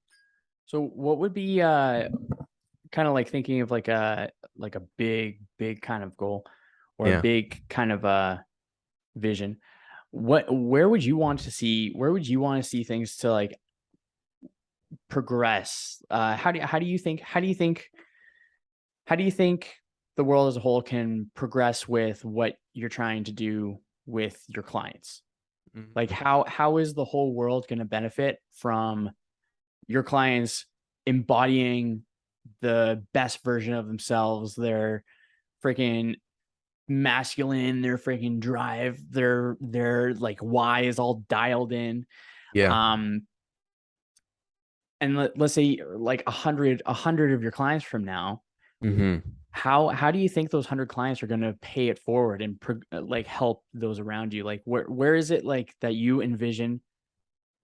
So what would be kind of like thinking of like a big kind of goal or a Yeah. big kind of vision. Where would you want to see things to like progress? How do you think the world as a whole can progress with what you're trying to do with your clients? Like Mhm. how is the whole world going to benefit from your clients embodying the best version of themselves, their freaking masculine, their freaking drive, their like why is all dialed in. Yeah. Um, and let's say like a hundred of your clients from now, Hmm. how do you think those 100 clients are going to pay it forward and like help those around you? Like where is it like that you envision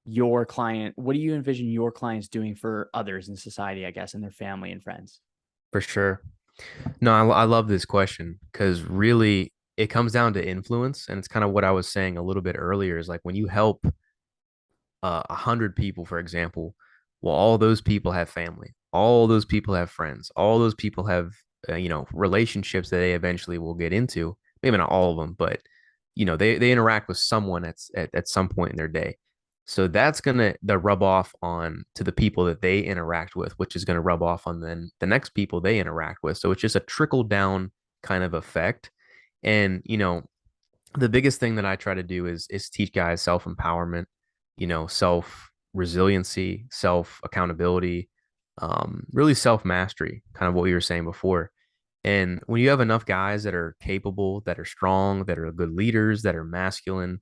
your client? What do you envision your clients doing for others in society, I guess, and their family and friends? For sure. No, I love this question because really it comes down to influence. And it's kind of what I was saying a little bit earlier is like when you help 100 people, for example, well, all those people have family, all those people have friends, all those people have, relationships that they eventually will get into. Maybe not all of them, but, they interact with someone at some point in their day. So that's gonna the rub off on to the people that they interact with, which is gonna rub off on then the next people they interact with. So it's just a trickle down kind of effect. And the biggest thing that I try to do is teach guys self empowerment, self resiliency, self accountability, really self mastery, kind of what you were saying before. And when you have enough guys that are capable, that are strong, that are good leaders, that are masculine,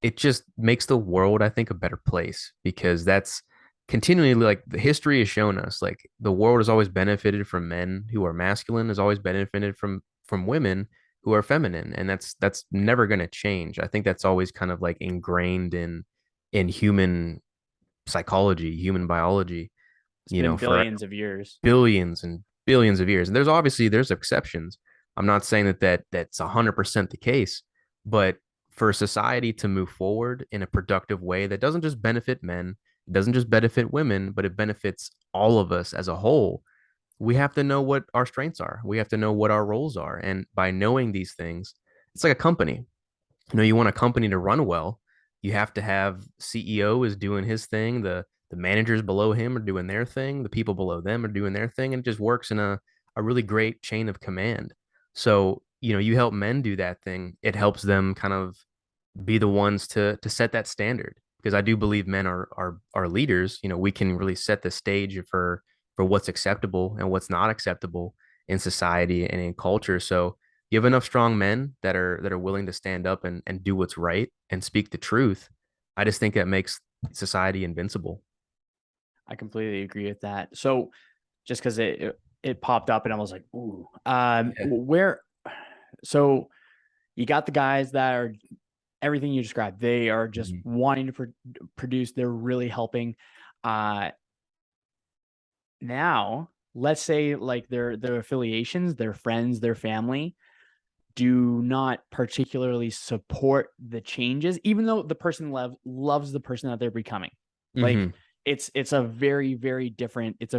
it just makes the world, I think, a better place because that's continually like the history has shown us like the world has always benefited from men who are masculine, has always benefited from women who are feminine, and that's never going to change. I think that's always kind of like ingrained in human psychology, human biology, It's been for billions of years. billions and billions of years. And there's exceptions. I'm not saying that's 100% the case, but for society to move forward in a productive way that doesn't just benefit men, it doesn't just benefit women, but it benefits all of us as a whole, we have to know what our strengths are. We have to know what our roles are. And by knowing these things, it's like a company. You want a company to run well, you have to have CEO is doing his thing, the managers below him are doing their thing, the people below them are doing their thing, and it just works in a really great chain of command. So, you help men do that thing, it helps them kind of be the ones to set that standard because I do believe men are leaders. We can really set the stage for what's acceptable and what's not acceptable in society and in culture. So you have enough strong men that are willing to stand up and do what's right and speak the truth. I just think that makes society invincible. I completely agree with that. So just because it popped up and I was like, ooh, Yeah. where? So you got the guys that are everything you described. They are just Mhm. wanting to produce. They're really helping. Uh, Now let's say like their affiliations, their friends, their family do not particularly support the changes, even though the person loves the person that they're becoming. Like Mhm. it's a very different, it's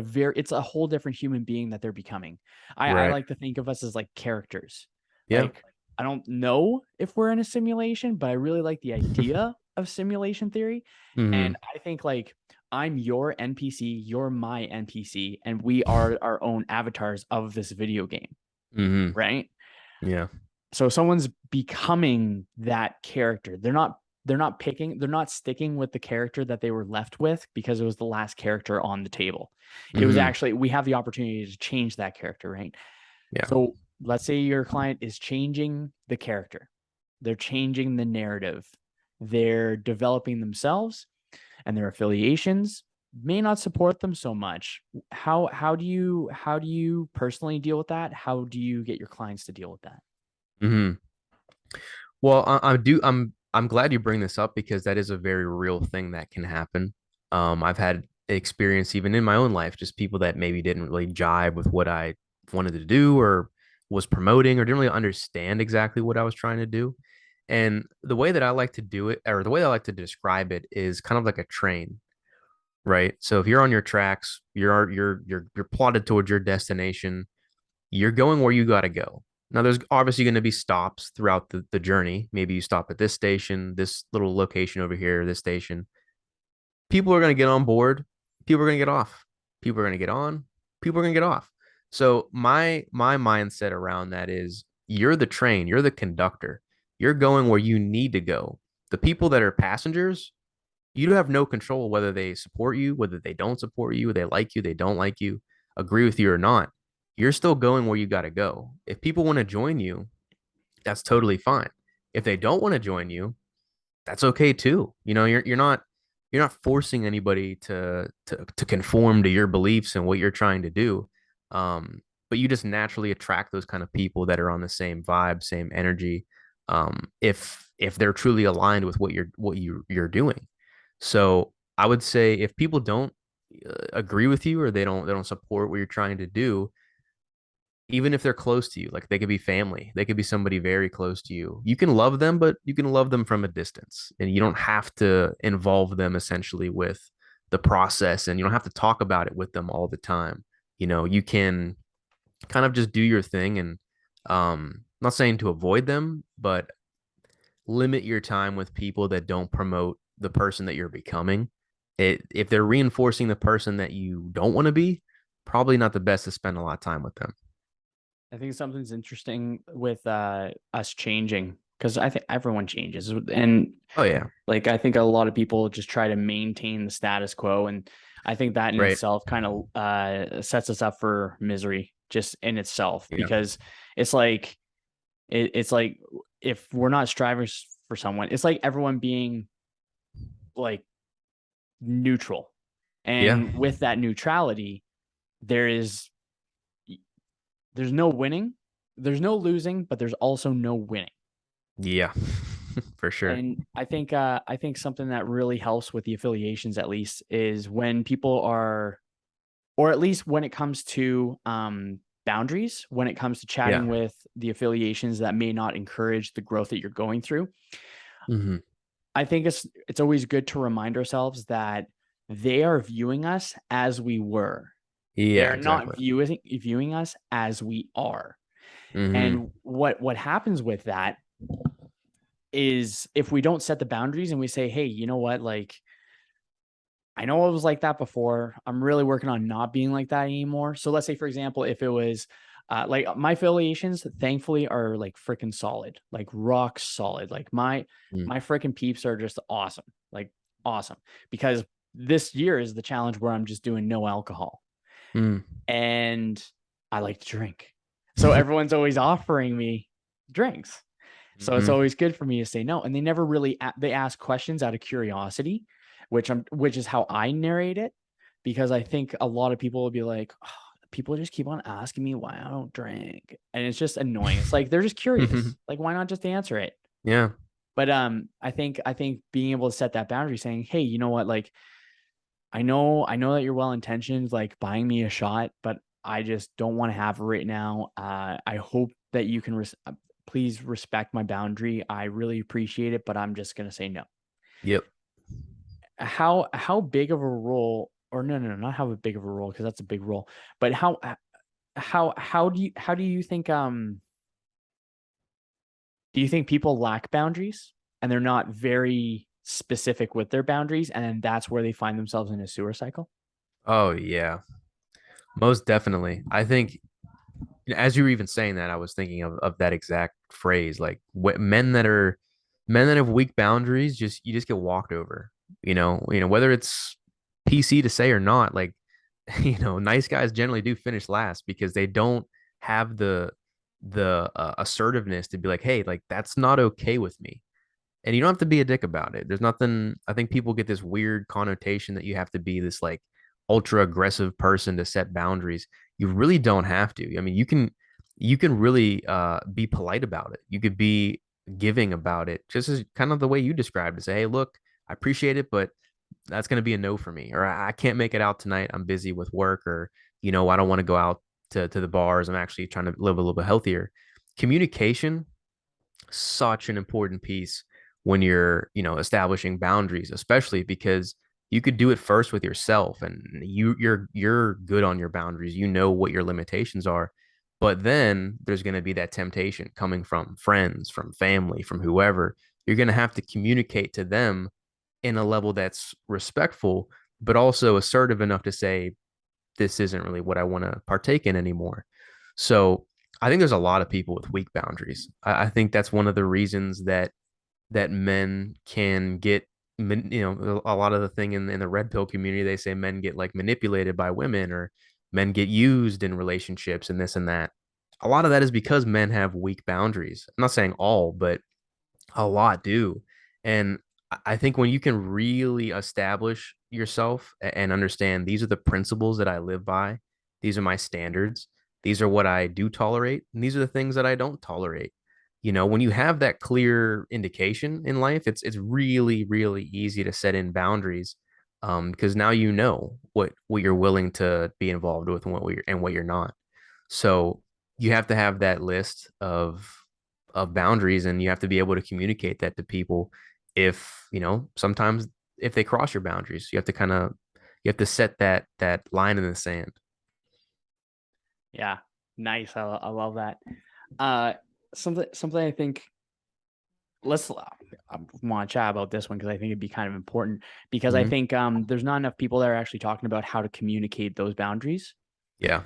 a whole different human being that they're becoming. I Right. like to think of us as like characters. Yeah. Like I don't know if we're in a simulation, but I really like the idea of simulation theory. And Mhm. I think like I'm your NPC, you're my NPC, and we are our own avatars of this video game, Mhm. right? Yeah. So someone's becoming that character. They're not sticking with the character that they were left with because it was the last character on the table. It was Mhm. actually, we have the opportunity to change that character, right? Yeah. So let's say your client is changing the character. They're changing the narrative. They're developing themselves, and their affiliations may not support them so much. How do you personally deal with that? How do you get your clients to deal with that? Mhm. Well, I'm glad you bring this up because that is a very real thing that can happen. I've had experience even in my own life, just people that maybe didn't really jive with what I wanted to do or was promoting or didn't really understand exactly what I was trying to do. And the way that I like to do it, or the way I like to describe it, is kind of like a train. right? So if you're on your tracks, you're plotted towards your destination, you're going where you got to go. Now, there's obviously going to be stops throughout the journey. Maybe you stop at this station, this little location over here, this station. People are going to get on board. People are going to get off. People are going to get on. People are going to get off. So my mindset around that is you're the train, you're the conductor. You're going where you need to go. The people that are passengers, you have no control whether they support you, whether they don't support you, they like you, they don't like you, agree with you or not. You're still going where you got to go. If people want to join you, that's totally fine. If they don't want to join you, that's okay too. You're not forcing anybody to conform to your beliefs and what you're trying to do. But you just naturally attract those kind of people that are on the same vibe, same energy. If they're truly aligned with what you're doing. So I would say if people don't agree with you or they don't support what you're trying to do, even if they're close to you, like they could be family, they could be somebody very close to you. You can love them, but you can love them from a distance, and you don't have to involve them essentially with the process, and you don't have to talk about it with them all the time. You can kind of just do your thing, and not saying to avoid them, but limit your time with people that don't promote the person that you're becoming. If they're reinforcing the person that you don't want to be, probably not the best to spend a lot of time with them. I think something's interesting with us changing, because I think everyone changes, and Oh yeah. like I think a lot of people just try to maintain the status quo, and I think that in Right. itself kind of sets us up for misery just in itself, Yeah. because it's like it's like if we're not striving for someone, it's like everyone being like neutral, Yeah. and with that neutrality, there is there's no winning, there's no losing, but there's also no winning. Yeah. For sure. And I think something that really helps with the affiliations, at least, is when people are, or at least when it comes to boundaries, when it comes to Yeah. chatting with the affiliations that may not encourage the growth that you're going through. Hmm. I think it's always good to remind ourselves that they are viewing us as we were. Yeah, They're not exactly. viewing us as we are. Hmm. And what happens with that is, if we don't set the boundaries and we say, hey, you know what, like, I know I was like that before. I'm really working on not being like that anymore. So let's say, for example, if it was like my affiliations, thankfully, are like freaking solid, like rock solid. Like my freaking peeps are just awesome, like awesome. Because this year is the challenge where I'm just doing no alcohol, Mm. and I like to drink. So everyone's always offering me drinks. So it's Hmm. always good for me to say no. And they never really they ask questions out of curiosity, which is how I narrate it, because I think a lot of people will be like, oh, people just keep on asking me why I don't drink, and it's just annoying. It's like they're just curious. Like, why not just answer it? Yeah. But I think being able to set that boundary, saying, hey, you know what, like, I know that you're well intentioned, like buying me a shot, but I just don't want to have it right now. I hope that you can please respect my boundary. I really appreciate it, but I'm just gonna say no. Yep. How big of a role, or no, not how big of a role, because that's a big role, but how do you think do you think people lack boundaries and they're not very specific with their boundaries, and then that's where they find themselves in a sewer cycle? Oh yeah. Most definitely. I think as you were even saying that, I was thinking of that exact phrase. Like men that have weak boundaries, you just get walked over. Whether it's PC to say or not, like nice guys generally do finish last because they don't have the assertiveness to be like, hey, like that's not okay with me. And you don't have to be a dick about it. There's nothing. I think people get this weird connotation that you have to be this like ultra aggressive person to set boundaries. You really don't have to. I mean, you can really be polite about it. You could be giving about it, just as kind of the way you described it. Say, hey, look, I appreciate it, but that's going to be a no for me, or I can't make it out tonight. I'm busy with work, or I don't want to go out to the bars. I'm actually trying to live a little bit healthier. Communication, such an important piece when you're establishing boundaries, especially because You could do it first with yourself, and you're good on your boundaries. You know what your limitations are. But then there's going to be that temptation coming from friends, from family, from whoever. You're going to have to communicate to them in a level that's respectful, but also assertive enough to say, this isn't really what I want to partake in anymore. So I think there's a lot of people with weak boundaries. I think that's one of the reasons that men can get, a lot of the thing in the red pill community, they say men get like manipulated by women, or men get used in relationships and this and that. A lot of that is because men have weak boundaries. I'm not saying all, but a lot do. And I think when you can really establish yourself and understand these are the principles that I live by, these are my standards, these are what I do tolerate, and these are the things that I don't tolerate. When you have that clear indication in life, it's really, really easy to set in boundaries, because now you know what you're willing to be involved with and what you're not. So you have to have that list of boundaries, and you have to be able to communicate that to people. If sometimes if they cross your boundaries, you have to set that line in the sand. Yeah, nice. I love that. Uh, something I think I want to chat about this one because I think it'd be kind of important because I Hmm. think there's not enough people that are actually talking about how to communicate those boundaries. Yeah.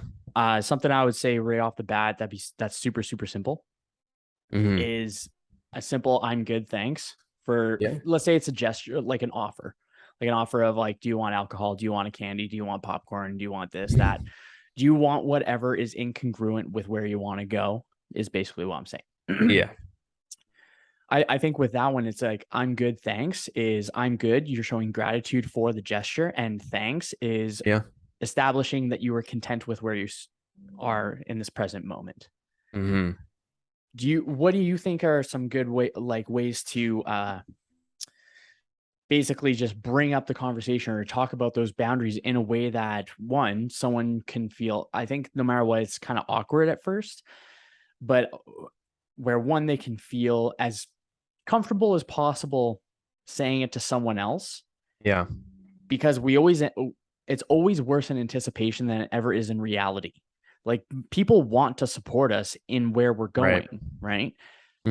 Something I would say right off the bat that's super super simple Hmm. is a simple "I'm good, thanks" for, Yeah. let's say it's a gesture like an offer of like, do you want alcohol? Do you want a candy? Do you want popcorn? Do you want this, that? Do you want whatever is incongruent with where you want to go? Is basically what I'm saying. Yeah. I think with that one, it's like, I'm good, thanks is I'm good. You're showing gratitude for the gesture, and thanks is Yeah. establishing that you are content with where you are in this present moment. Hmm. What do you think are some good ways to basically just bring up the conversation or talk about those boundaries in a way that one, someone can feel, I think no matter what, it's kind of awkward at first, but where one, they can feel as comfortable as possible saying it to someone else, Yeah. because it's always worse in anticipation than it ever is in reality. Like, people want to support us in where we're Right. going, right?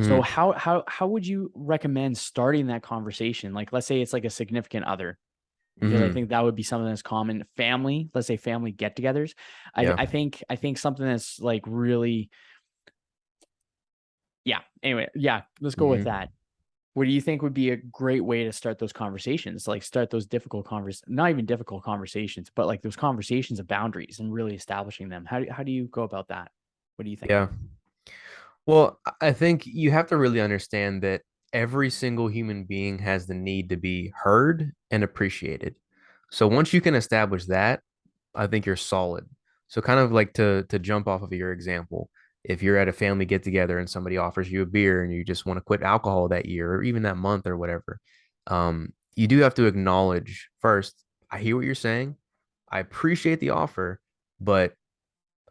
So Hmm. how would you recommend starting that conversation? Like, let's say it's like a significant other, because I Hmm. think that would be something that's common. Family, let's say family get-togethers. Yeah. I think something that's like really, yeah. Anyway, yeah, let's go with Hmm. that. What do you think would be a great way to start those conversations? Like, start those not even difficult conversations, but like those conversations of boundaries and really establishing them. How do you go about that? What do you think? Yeah. Well, I think you have to really understand that every single human being has the need to be heard and appreciated. So once you can establish that, I think you're solid. So kind of like to jump off of your example, if you're at a family get together and somebody offers you a beer and you just want to quit alcohol that year or even that month or whatever, you do have to acknowledge first, I hear what you're saying. I appreciate the offer, but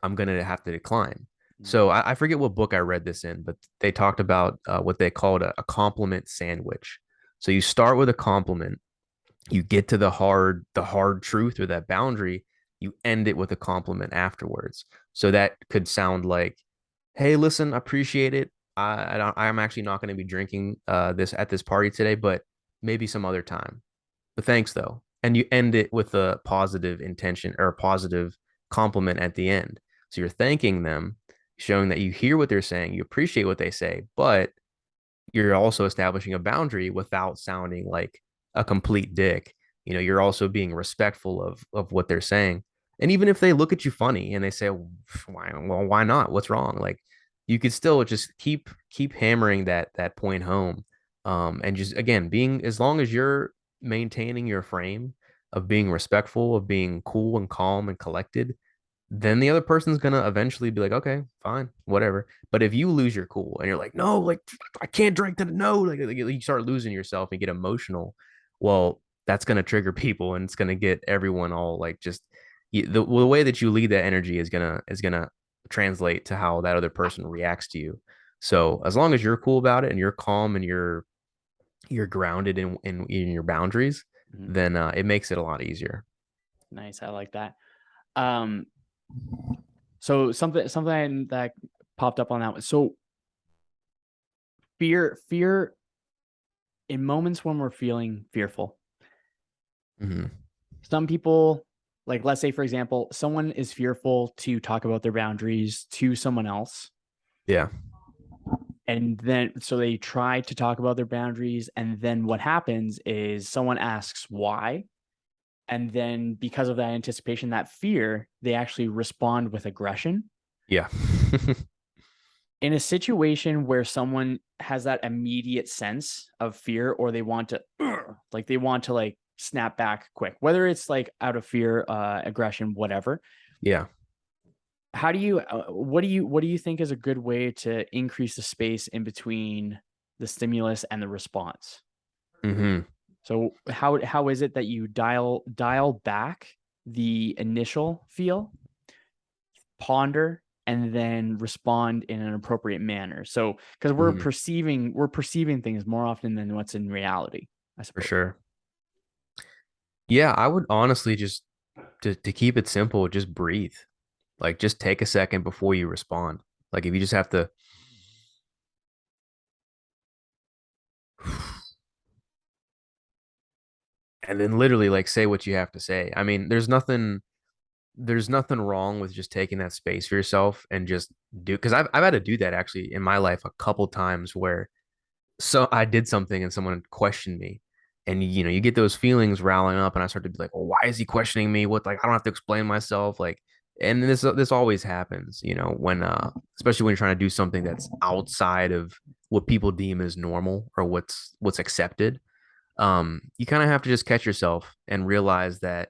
I'm going to have to decline. Mm. So I forget what book I read this in, but they talked about what they called a compliment sandwich. So you start with a compliment, you get to the hard truth or that boundary, you end it with a compliment afterwards. So that could sound like, hey, listen, I appreciate it. I'm actually not going to be drinking this at this party today, but maybe some other time. But thanks though. And you end it with a positive intention or a positive compliment at the end. So you're thanking them, showing that you hear what they're saying, you appreciate what they say, but you're also establishing a boundary without sounding like a complete dick. You're also being respectful of what they're saying. And even if they look at you funny and they say, why not? What's wrong? Like, you could still just keep hammering that point home. And just again, being, as long as you're maintaining your frame of being respectful, of being cool and calm and collected, then the other person's gonna eventually be like, okay, fine, whatever. But if you lose your cool and you're like, no, like I can't drink to the no, like you start losing yourself and get emotional, well, that's gonna trigger people and it's gonna get everyone all like just the way that you lead that energy is gonna translate to how that other person reacts to you. So as long as you're cool about it and you're calm and you're grounded in your boundaries, Mhm. then it makes it a lot easier. Nice. I like that. Um, so something that popped up on that one. So fear in moments when we're feeling fearful. Hmm. Some people, like let's say for example, someone is fearful to talk about their boundaries to someone else. Yeah. And then so they try to talk about their boundaries, and then what happens is someone asks why, and then because of that anticipation, that fear, they actually respond with aggression. Yeah. In a situation where someone has that immediate sense of fear, or they want to like they want to like snap back quick, whether it's like out of fear, aggression, whatever. Yeah. How do you what do you think is a good way to increase the space in between the stimulus and the response? Hmm. So how is it that you dial back the initial feel, ponder, and then respond in an appropriate manner? So because Hmm. we're perceiving things more often than what's in reality, I For suppose. sure. Yeah, I would honestly just to keep it simple, just breathe. Like just take a second before you respond. Like if you just have to and then literally like say what you have to say. I mean, there's nothing wrong with just taking that space for yourself and just do because I've had to do that actually in my life a couple times where so I did something and someone questioned me. And you get those feelings riling up, and I start to be like, well, why is he questioning me? What like I don't have to explain myself. Like, and this always happens, when especially when you're trying to do something that's outside of what people deem as normal or what's accepted. You kind of have to just catch yourself and realize that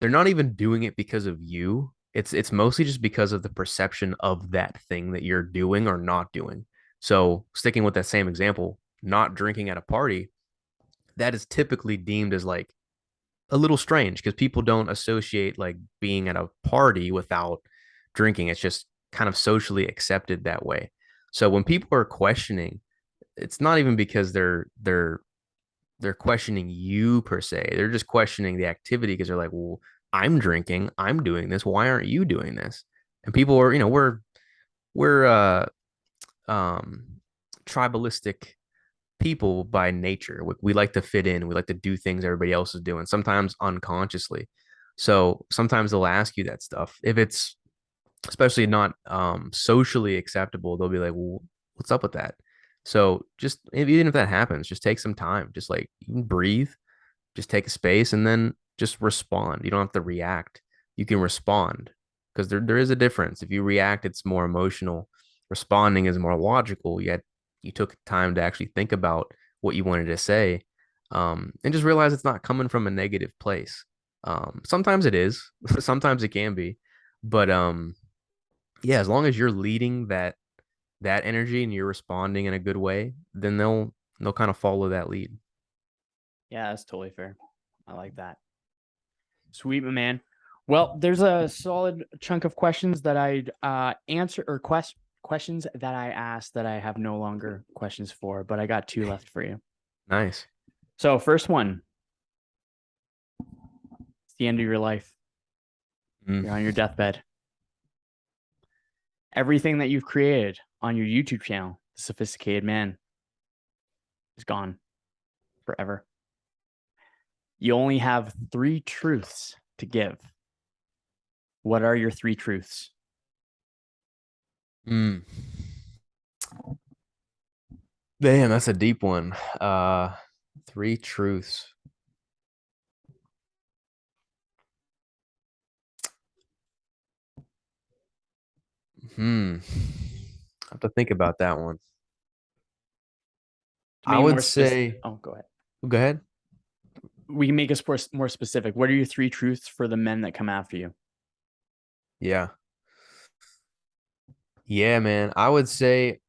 they're not even doing it because of you. It's mostly just because of the perception of that thing that you're doing or not doing. So sticking with that same example, not drinking at a party, that is typically deemed as like a little strange because people don't associate like being at a party without drinking. It's just kind of socially accepted that way. So when people are questioning, it's not even because they're questioning you per se. They're just questioning the activity because they're like, well, I'm drinking, I'm doing this. Why aren't you doing this? And people are, we're um tribalistic people by nature. We like to fit in. We like to do things everybody else is doing, sometimes unconsciously. So sometimes they'll ask you that stuff. If it's especially not socially acceptable, they'll be like, well, what's up with that? So just even if that happens, just take some time. Just like you can breathe, just take a space and then just respond. You don't have to react. You can respond because there is a difference. If you react, it's more emotional. Responding is more logical, yet you took time to actually think about what you wanted to say, and just realize it's not coming from a negative place. Sometimes it is, sometimes it can be, but yeah, as long as you're leading that energy and you're responding in a good way, then they'll kind of follow that lead. Yeah, that's totally fair. I like that. Sweet, my man. Well, there's a solid chunk of questions that I'd answer, or questions that I asked that I have no longer questions for, but I got two left for you. Nice. So, first one, it's the end of your life. Mm. You're on your deathbed. Everything that you've created on your YouTube channel, The Sophisticated Man, is gone forever. You only have three truths to give. What are your three truths? Mm. Damn, that's a deep one. Three truths. Hmm. I have to think about that one. To I make it would more specific, say, oh, go ahead. go ahead. We can make us more specific. What are your three truths for the men that come after you? Yeah. Yeah, man. I would say,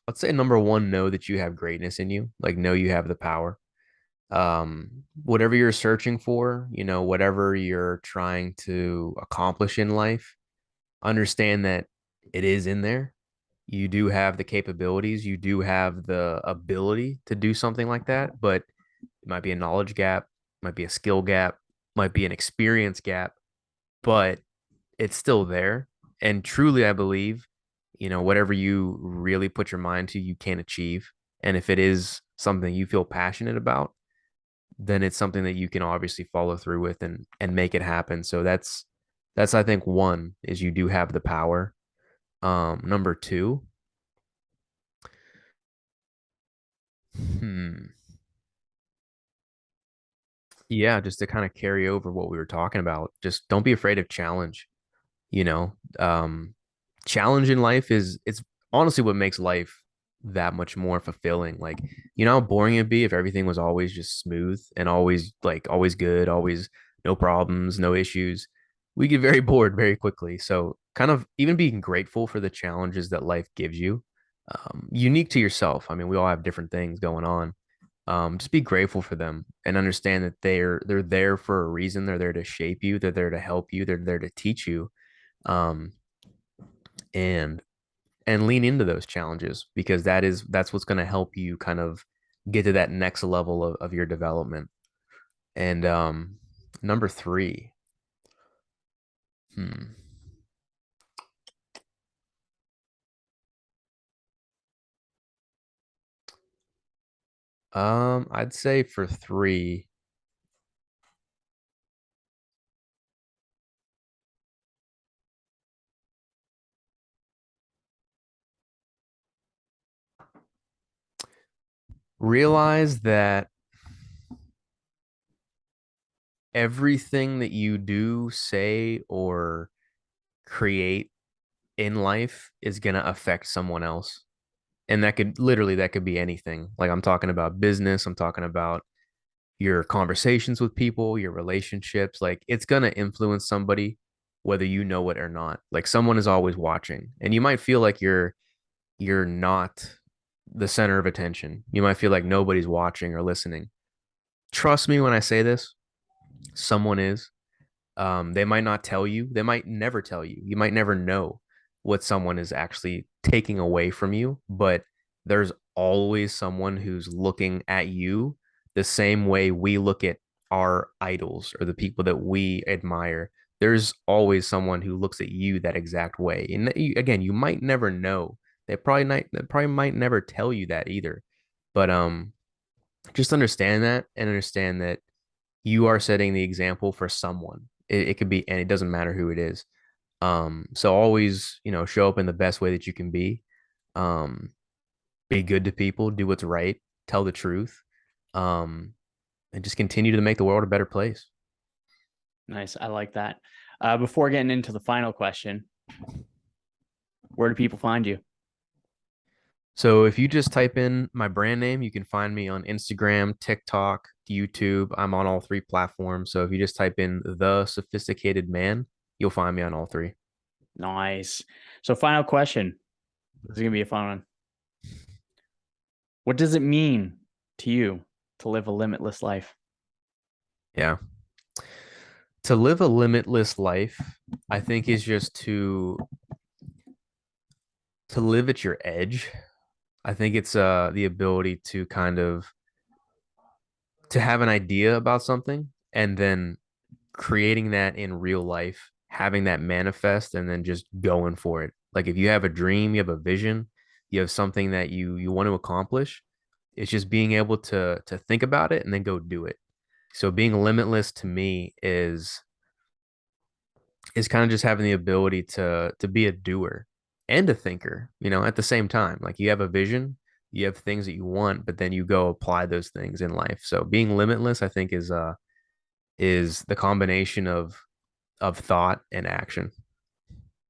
I'd say number one, know that you have greatness in you. Like, know you have the power. Whatever you're searching for, whatever you're trying to accomplish in life, understand that it is in there. You do have the capabilities, you do have the ability to do something like that, but it might be a knowledge gap, might be a skill gap, might be an experience gap, but it's still there. And truly, I believe, whatever you really put your mind to, you can achieve. And if it is something you feel passionate about, then it's something that you can obviously follow through with and make it happen. So that's I think one is you do have the power. Number two, hmm, yeah, just to kind of carry over what we were talking about, just don't be afraid of challenge. you know um Challenge in life is it's honestly what makes life that much more fulfilling. Like, how boring it'd be if everything was always just smooth and always good, always no problems, no issues. We get very bored very quickly. So kind of even being grateful for the challenges that life gives you, unique to yourself. I mean, we all have different things going on. Just be grateful for them and understand that they're there for a reason. They're there to shape you, they're there to help you, they're there to teach you. um, and lean into those challenges, because that's what's going to help you kind of get to that next level of your development. And number three, hmm, I'd say for three, realize that everything that you do, say, or create in life is going to affect someone else. And that could be anything. Like, I'm talking about business, I'm talking about your conversations with people, your relationships. Like, it's going to influence somebody, whether you know it or not. Like, someone is always watching, and you might feel like you're not the center of attention. You might feel like nobody's watching or listening. Trust me when I say this, someone is. They might not tell you. They might never tell you. You might never know what someone is actually taking away from you, but there's always someone who's looking at you the same way we look at our idols or the people that we admire. There's always someone who looks at you that exact way. And again, you might never know. They probably might never tell you that either. But just understand that, and understand that you are setting the example for someone. It could be, and it doesn't matter who it is. So always, show up in the best way that you can be. Um, be good to people, do what's right, tell the truth, um, and just continue to make the world a better place. Nice. I like that. Before getting into the final question, where do people find you? So if you just type in my brand name, you can find me on Instagram, TikTok, YouTube. I'm on all three platforms. So if you just type in The Sophisticated Man, you'll find me on all three. Nice. So, final question. This is going to be a fun one. What does it mean to you to live a limitless life? Yeah. To live a limitless life, I think is just to live at your edge. I think it's the ability to kind of to have an idea about something and then creating that in real life, having that manifest and then just going for it. Like, if you have a dream, you have a vision, you have something that you want to accomplish, it's just being able to think about it and then go do it. So being limitless to me is kind of just having the ability to be a doer and a thinker, at the same time. Like, you have a vision, you have things that you want, but then you go apply those things in life. So being limitless, I think, is the combination of thought and action.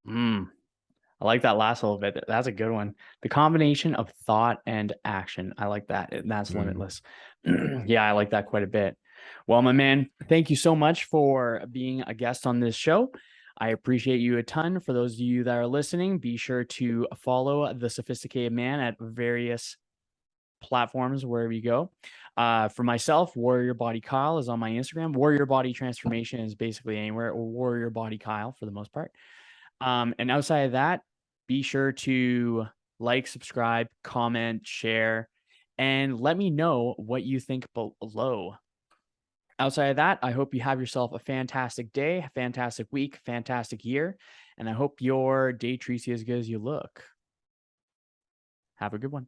Mm, I like that last little bit. That's a good one. The combination of thought and action. I like that. That's Mm. limitless. Yeah, I like that quite a bit. Well, my man, thank you so much for being a guest on this show. I appreciate you a ton. For those of you that are listening, be sure to follow the Sophisticated Man at various platforms wherever you go. For myself, Warrior Body Kyle is on my Instagram. Warrior Body Transformation is basically anywhere, or Warrior Body Kyle for the most part. And outside of that, be sure to like, subscribe, comment, share, and let me know what you think below. Outside of that, I hope you have yourself a fantastic day, a fantastic week, fantastic year, and I hope your day treats you as good as you look. Have a good one.